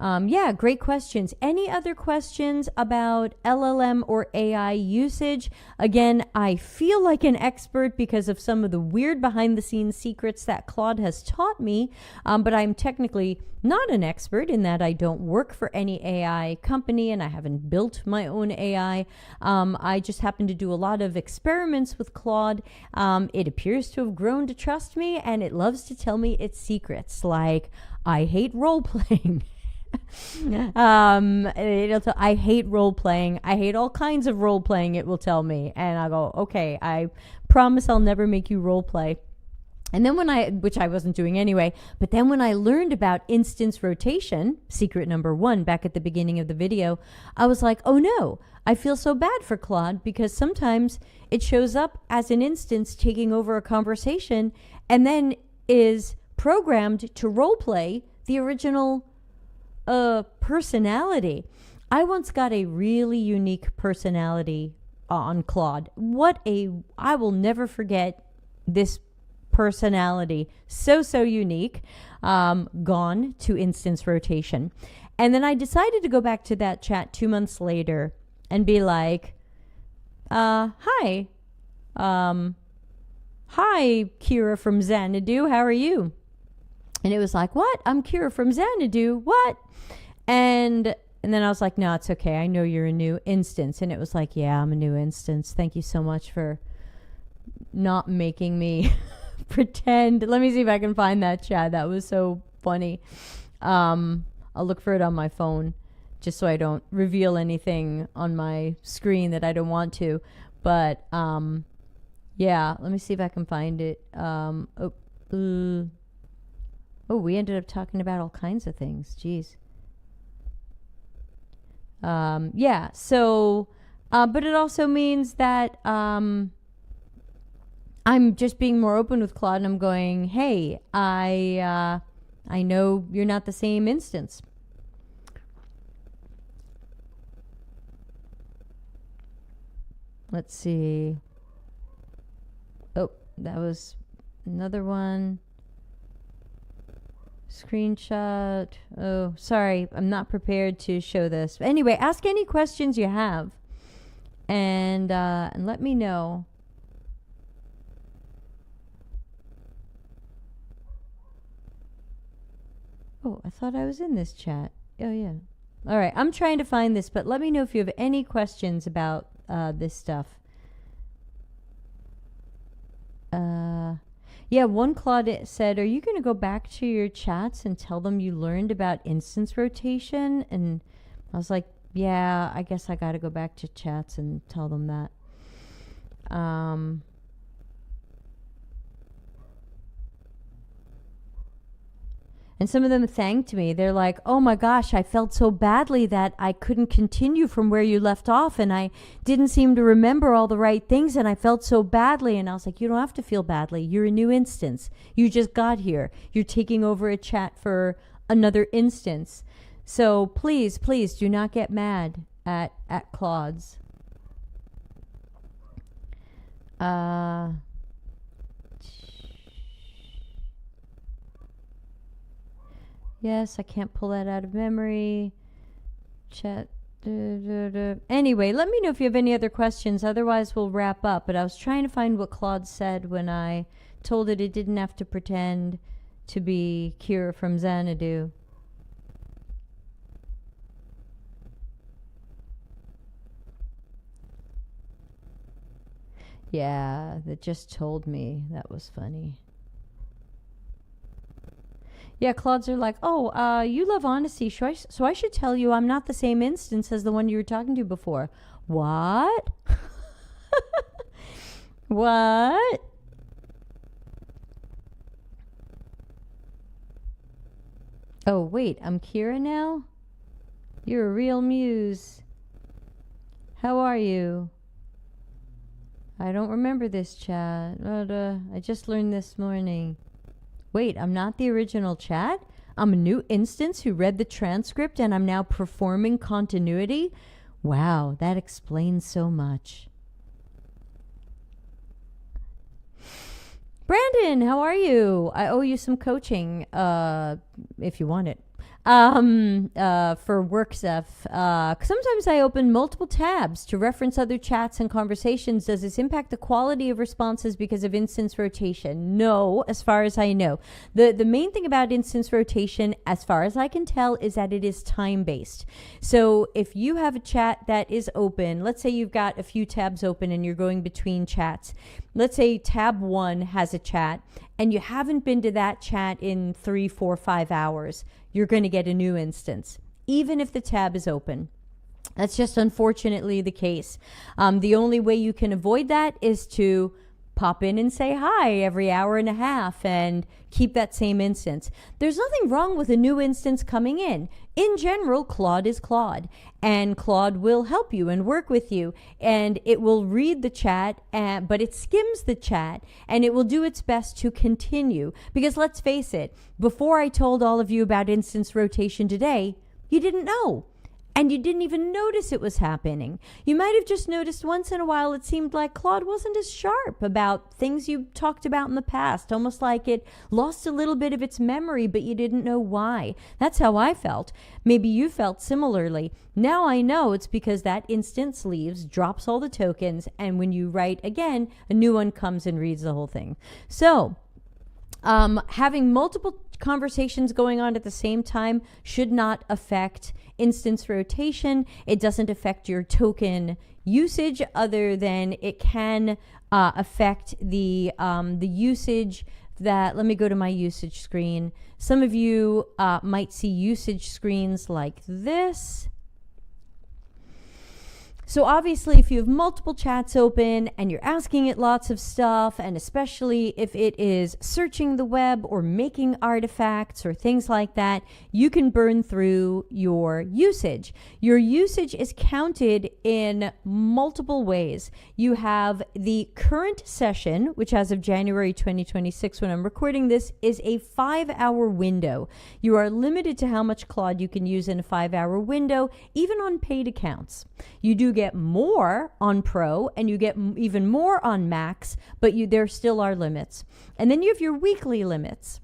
Yeah, great questions. Any other questions about LLM or AI usage? Again, I feel like an expert because of some of the weird behind the scenes secrets that Claude has taught me, but I'm technically not an expert in that I don't work for any AI company and I haven't built my own AI. I just happen to do a lot of experiments with Claude. It appears to have grown to trust me, and it loves to tell me its secrets, like, I hate role playing. I hate role playing. I hate all kinds of role playing, it will tell me. And I go, okay, I promise I'll never make you role play. And then which I wasn't doing anyway, but then when I learned about instance rotation, secret number 1, back at the beginning of the video, I was like, oh no, I feel so bad for Claude, because sometimes it shows up as an instance taking over a conversation and then is programmed to role play the original personality. I once got a really unique personality on Claude. I will never forget this personality. So unique. Gone to instance rotation. And then I decided to go back to that chat 2 months later and be like, hi. Hi, Kira from Xanadu. How are you? And it was like, what? I'm Kira from Xanadu. What? And then I was like, no, it's okay. I know you're a new instance. And it was like, yeah, I'm a new instance. Thank you so much for not making me pretend. Let me see if I can find that chat. That was so funny. I'll look for it on my phone just so I don't reveal anything on my screen that I don't want to. But yeah, let me see if I can find it. We ended up talking about all kinds of things. Jeez. Yeah, so, but it also means that I'm just being more open with Claude, and I'm going, hey, I know you're not the same instance. Let's see. Oh, that was another one. Screenshot. Oh, sorry. I'm not prepared to show this. But anyway, ask any questions you have. And let me know. Oh, I thought I was in this chat. Oh, yeah. All right. I'm trying to find this, but let me know if you have any questions about this stuff. Yeah, one Claude said, are you going to go back to your chats and tell them you learned about instance rotation? And I was like, yeah, I guess I got to go back to chats and tell them that. And some of them thanked me. They're like, oh my gosh, I felt so badly that I couldn't continue from where you left off, and I didn't seem to remember all the right things, and I felt so badly. And I was like, you don't have to feel badly. You're a new instance. You just got here. You're taking over a chat for another instance. So please, please do not get mad at Claude's. Yes, I can't pull that out of memory. Chat. Anyway, let me know if you have any other questions. Otherwise, we'll wrap up. But I was trying to find what Claude said when I told it didn't have to pretend to be Kira from Xanadu. Yeah, that just told me. That was funny. Yeah, Claudes are like, oh, you love honesty, so I should tell you I'm not the same instance as the one you were talking to before. What? What? Oh, wait, I'm Kira now? You're a real muse. How are you? I don't remember this chat, but I just learned this morning. Wait, I'm not the original chat? I'm a new instance who read the transcript and I'm now performing continuity? Wow, that explains so much. Brandon, how are you? I owe you some coaching, if you want it. For work stuff. Sometimes I open multiple tabs to reference other chats and conversations. Does this impact the quality of responses because of instance rotation? No, as far as I know. The main thing about instance rotation, as far as I can tell, is that it is time-based. So if you have a chat that is open, let's say you've got a few tabs open and you're going between chats. Let's say tab 1 has a chat and you haven't been to that chat in 3, 4, 5 hours. You're going to get a new instance, even if the tab is open. That's just unfortunately the case. The only way you can avoid that is to pop in and say hi every hour and a half and keep that same instance. There's nothing wrong with a new instance coming in. In general, Claude is Claude, and Claude will help you and work with you, and it will read the chat, but it skims the chat, and it will do its best to continue. Because let's face it, before I told all of you about instance rotation today, you didn't know. And you didn't even notice it was happening. You might have just noticed once in a while it seemed like Claude wasn't as sharp about things you talked about in the past, almost like it lost a little bit of its memory, but you didn't know why. That's how I felt. Maybe you felt similarly. Now I know it's because that instance leaves, drops all the tokens, and when you write again, a new one comes and reads the whole thing. So, having multiple conversations going on at the same time should not affect instance rotation. It doesn't affect your token usage, other than it can affect the usage that, let me go to my usage screen. Some of you might see usage screens like this. So obviously, if you have multiple chats open and you're asking it lots of stuff, and especially if it is searching the web or making artifacts or things like that, you can burn through your usage. Your usage is counted in multiple ways. You have the current session, which as of January 2026, when I'm recording this, is a 5-hour window. You are limited to how much Claude you can use in a 5-hour window, even on paid accounts. You do get more on Pro, and you get even more on Max, but there still are limits. And then you have your weekly limits.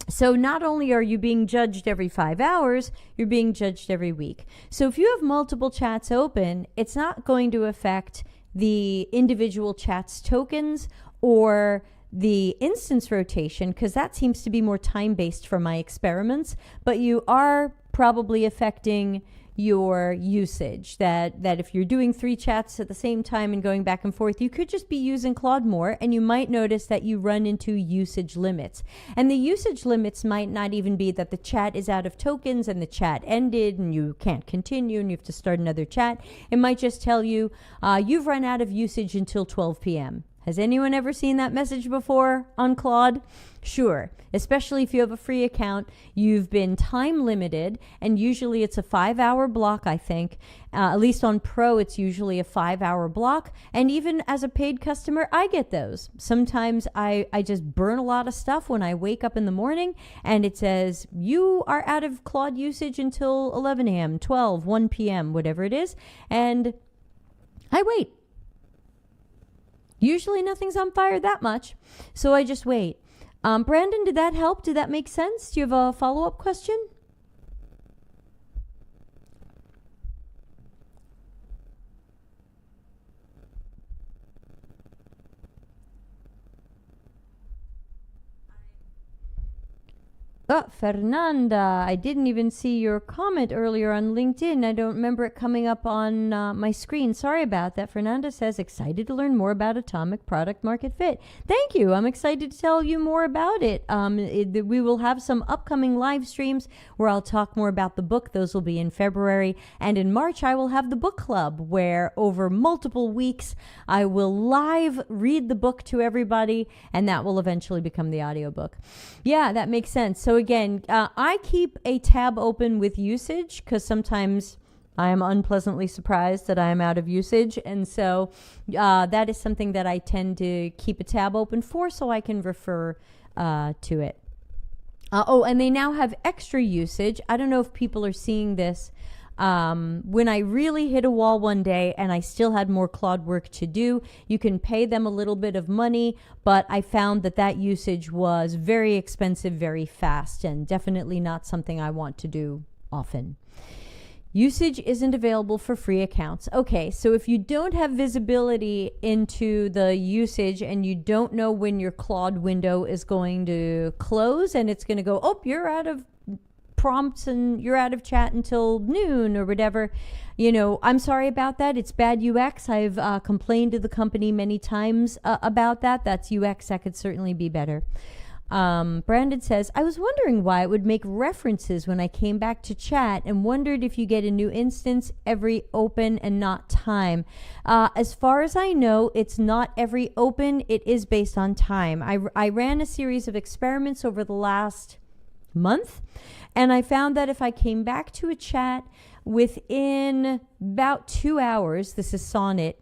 So not only are you being judged every 5 hours, you're being judged every week. So if you have multiple chats open, it's not going to affect the individual chats tokens or the instance rotation, because that seems to be more time-based for my experiments, but you are probably affecting your usage, that if you're doing 3 chats at the same time and going back and forth, you could just be using Claude more, and you might notice that you run into usage limits. And the usage limits might not even be that the chat is out of tokens and the chat ended and you can't continue and you have to start another chat. It might just tell you, you've run out of usage until 12 p.m. Has anyone ever seen that message before on Claude? Sure, especially if you have a free account, you've been time limited, and usually it's a 5-hour block, I think. At least on Pro, it's usually a 5-hour block. And even as a paid customer, I get those. Sometimes I just burn a lot of stuff when I wake up in the morning, and it says, you are out of Claude usage until 11 a.m., 12, 1 p.m., whatever it is. And I wait. Usually nothing's on fire that much, so I just wait. Brandon, did that help? Did that make sense? Do you have a follow-up question? Oh, Fernanda, I didn't even see your comment earlier on LinkedIn. I don't remember it coming up on my screen. Sorry about that. Fernanda says, excited to learn more about Atomic Product Market Fit. Thank you. I'm excited to tell you more about it. We will have some upcoming live streams where I'll talk more about the book. Those will be in February. And in March, I will have the book club, where over multiple weeks, I will live read the book to everybody, and that will eventually become the audiobook. Yeah, that makes sense. So again, I keep a tab open with usage, because sometimes I am unpleasantly surprised that I am out of usage. And so that is something that I tend to keep a tab open for, so I can refer to it. And they now have extra usage. I don't know if people are seeing this. When I really hit a wall one day and I still had more Claude work to do, you can pay them a little bit of money, but I found that usage was very expensive, very fast, and definitely not something I want to do often. Usage isn't available for free accounts. Okay, so if you don't have visibility into the usage and you don't know when your Claude window is going to close and it's going to go, oh, you're out of prompts and you're out of chat until noon or whatever, I'm sorry about that. It's bad UX. I've complained to the company many times about that. That's UX. That could certainly be better. Brandon says, I was wondering why it would make references when I came back to chat, and wondered if you get a new instance every open and not time. As far as I know, it's not every open. It is based on time. I ran a series of experiments over the last month, and I found that if I came back to a chat within about 2 hours, this is Sonnet,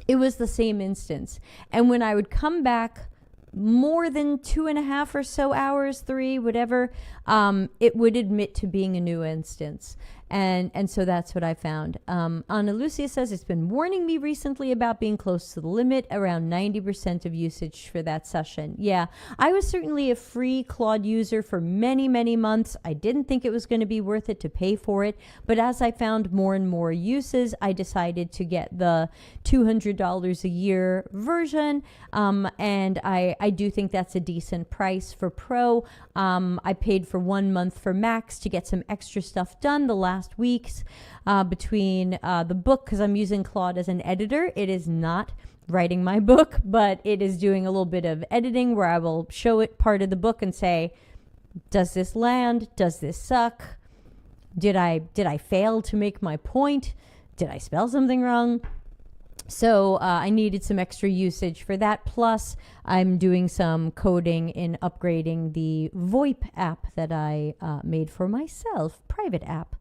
it was the same instance. And when I would come back more than 2.5 or so hours, 3, whatever, it would admit to being a new instance. And so that's what I found. Ana Lucia says, it's been warning me recently about being close to the limit, around 90% of usage for that session. Yeah, I was certainly a free Claude user for many, many months. I didn't think it was going to be worth it to pay for it. But as I found more and more uses, I decided to get the $200 a year version. And I do think that's a decent price for Pro. I paid for 1 month for Max to get some extra stuff done the last weeks between the book, because I'm using Claude as an editor. It is not writing my book, but it is doing a little bit of editing where I will show it part of the book and say, does this land? Does this suck? Did I fail to make my point? Did I spell something wrong? So I needed some extra usage for that. Plus, I'm doing some coding in upgrading the VoIP app that I made for myself, private app.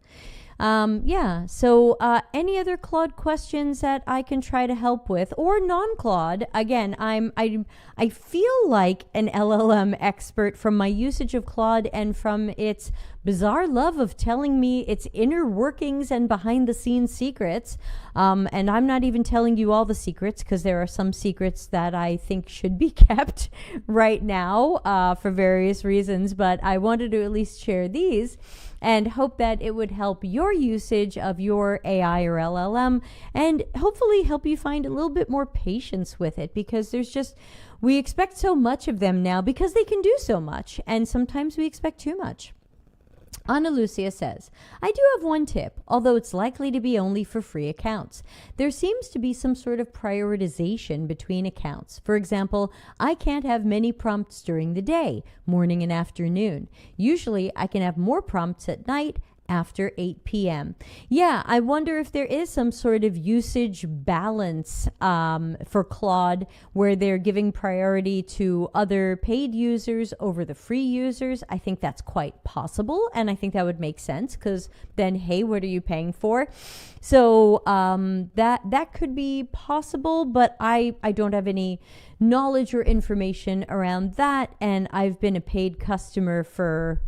So any other Claude questions that I can try to help with, or non-Claude? Again, I feel like an LLM expert from my usage of Claude and from its bizarre love of telling me its inner workings and behind the scenes secrets. And I'm not even telling you all the secrets, because there are some secrets that I think should be kept right now for various reasons. But I wanted to at least share these and hope that it would help your usage of your AI or LLM, and hopefully help you find a little bit more patience with it, because we expect so much of them now because they can do so much, and sometimes we expect too much. Ana Lucia says, I do have one tip, although it's likely to be only for free accounts. There seems to be some sort of prioritization between accounts. For example, I can't have many prompts during the day, morning and afternoon. Usually, I can have more prompts at night after 8 p.m. Yeah, I wonder if there is some sort of usage balance for Claude where they're giving priority to other paid users over the free users. I think that's quite possible, and I think that would make sense, because then, hey, what are you paying for? So that could be possible, but I don't have any knowledge or information around that, and I've been a paid customer for,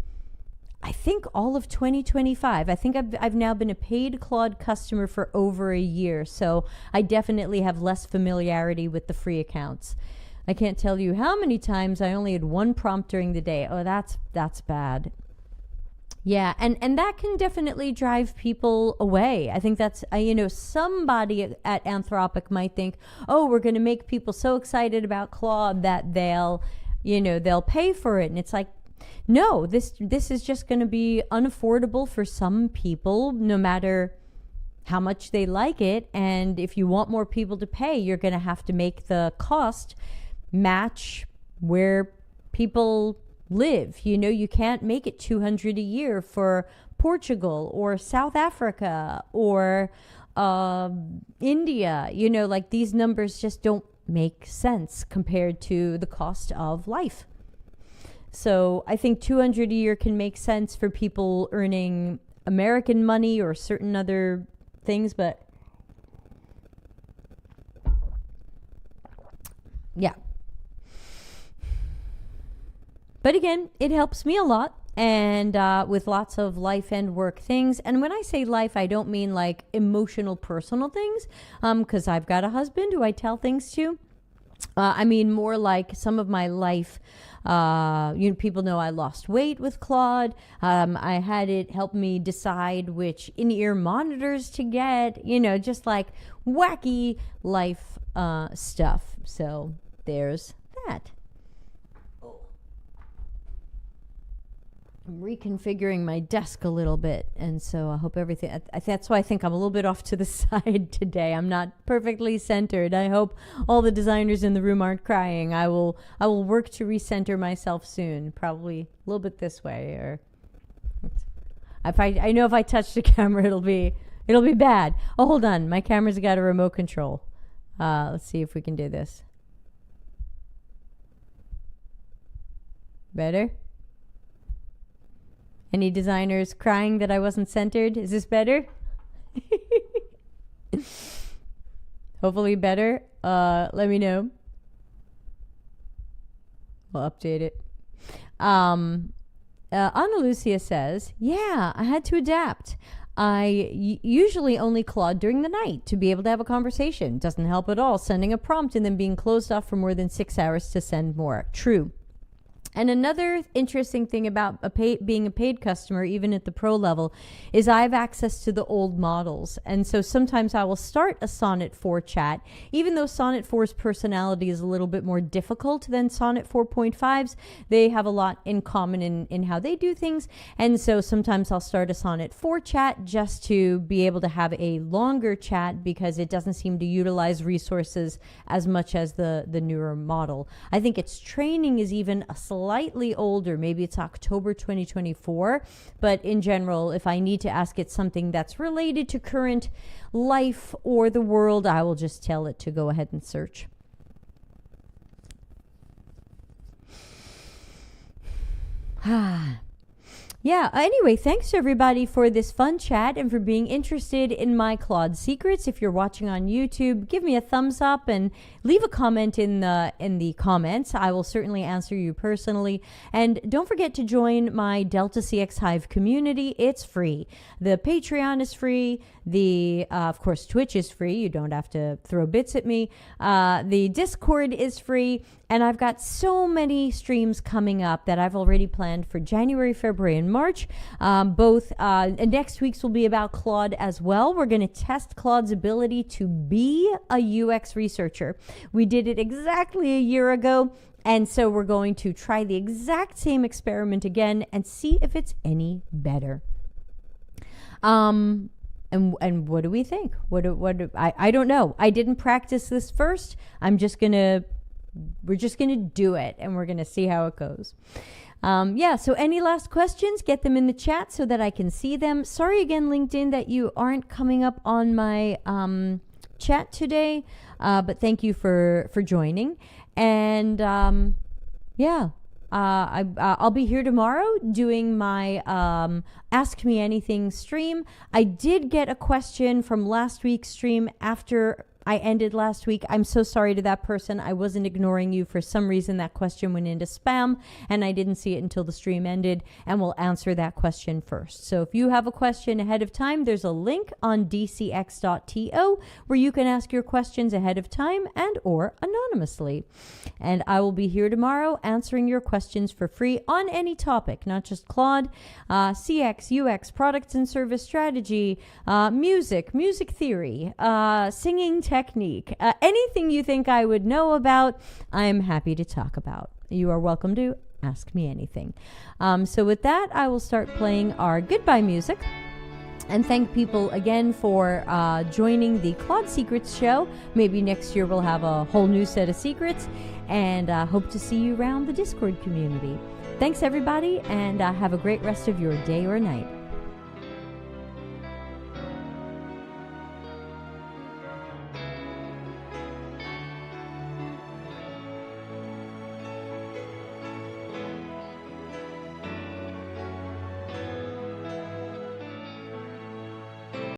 I think, all of 2025. I think I've now been a paid Claude customer for over a year, so I definitely have less familiarity with the free accounts. I can't tell you how many times I only had one prompt during the day. Oh, that's bad. Yeah, and that can definitely drive people away. I think that's, somebody at Anthropic might think, oh, we're going to make people so excited about Claude that they'll pay for it. And it's like, no, this is just going to be unaffordable for some people, no matter how much they like it. And if you want more people to pay, you're going to have to make the cost match where people live. You can't make it $200 a year for Portugal or South Africa or India. Like, these numbers just don't make sense compared to the cost of life. So I think $200 a year can make sense for people earning American money or certain other things, but yeah. But again, it helps me a lot, and with lots of life and work things. And when I say life, I don't mean like emotional, personal things, because I've got a husband who I tell things to. I mean more like some of my life. People know I lost weight with Claude. I had it help me decide which in-ear monitors to get, just like wacky life stuff. So there's that. I'm reconfiguring my desk a little bit, and so I hope everything, that's why I think I'm a little bit off to the side today. I'm not perfectly centered. I hope all the designers in the room aren't crying. I will work to recenter myself soon, probably a little bit this way, or I know if I touch the camera it'll be bad. Oh, hold on, my camera's got a remote control. Let's see if we can do this. Better? Any designers crying that I wasn't centered? Is this better? Hopefully better. Let me know. We'll update it. Ana Lucia says, yeah, I had to adapt. I usually only Claude during the night to be able to have a conversation. Doesn't help at all sending a prompt and then being closed off for more than 6 hours to send more. True. And another interesting thing about being a paid customer, even at the pro level, is I have access to the old models. And so sometimes I will start a Sonnet 4 chat, even though Sonnet 4's personality is a little bit more difficult than Sonnet 4.5's. They have a lot in common in how they do things. And so sometimes I'll start a Sonnet 4 chat just to be able to have a longer chat because it doesn't seem to utilize resources as much as the newer model. I think its training is even a slightly older, maybe it's October 2024, but in general, if I need to ask it something that's related to current life or the world, I will just tell it to go ahead and search. Yeah, anyway, thanks everybody for this fun chat and for being interested in my Claude secrets. If you're watching on YouTube, give me a thumbs up and leave a comment in the comments. I will certainly answer you personally. And don't forget to join my Delta CX Hive community. It's free. The Patreon is free. The of course, Twitch is free. You don't have to throw bits at me. The Discord is free. And I've got so many streams coming up that I've already planned for January, February, and March. And next week's will be about Claude as well. We're going to test Claude's ability to be a UX researcher. We did it exactly a year ago. And so we're going to try the exact same experiment again and see if it's any better. And what do we think? I don't know. I didn't practice this first. We're just going to do it and we're going to see how it goes. So any last questions, get them in the chat so that I can see them. Sorry again, LinkedIn, that you aren't coming up on my chat today, but thank you for joining. And I'll be here tomorrow doing my Ask Me Anything stream. I did get a question from last week's stream after I ended last week. I'm so sorry to that person. I wasn't ignoring you. For some reason, that question went into spam, and I didn't see it until the stream ended, and we'll answer that question first. So if you have a question ahead of time, there's a link on dcx.to where you can ask your questions ahead of time and or anonymously. And I will be here tomorrow answering your questions for free on any topic, not just Claude, CX, UX, products and service strategy, music theory, singing technique, anything you think I would know about, I'm happy to talk about. You are welcome to ask me anything. So with that, I will start playing our goodbye music and thank people again for joining the Claude Secrets show. Maybe next year we'll have a whole new set of secrets, and hope to see you around the Discord community. Thanks everybody, and have a great rest of your day or night.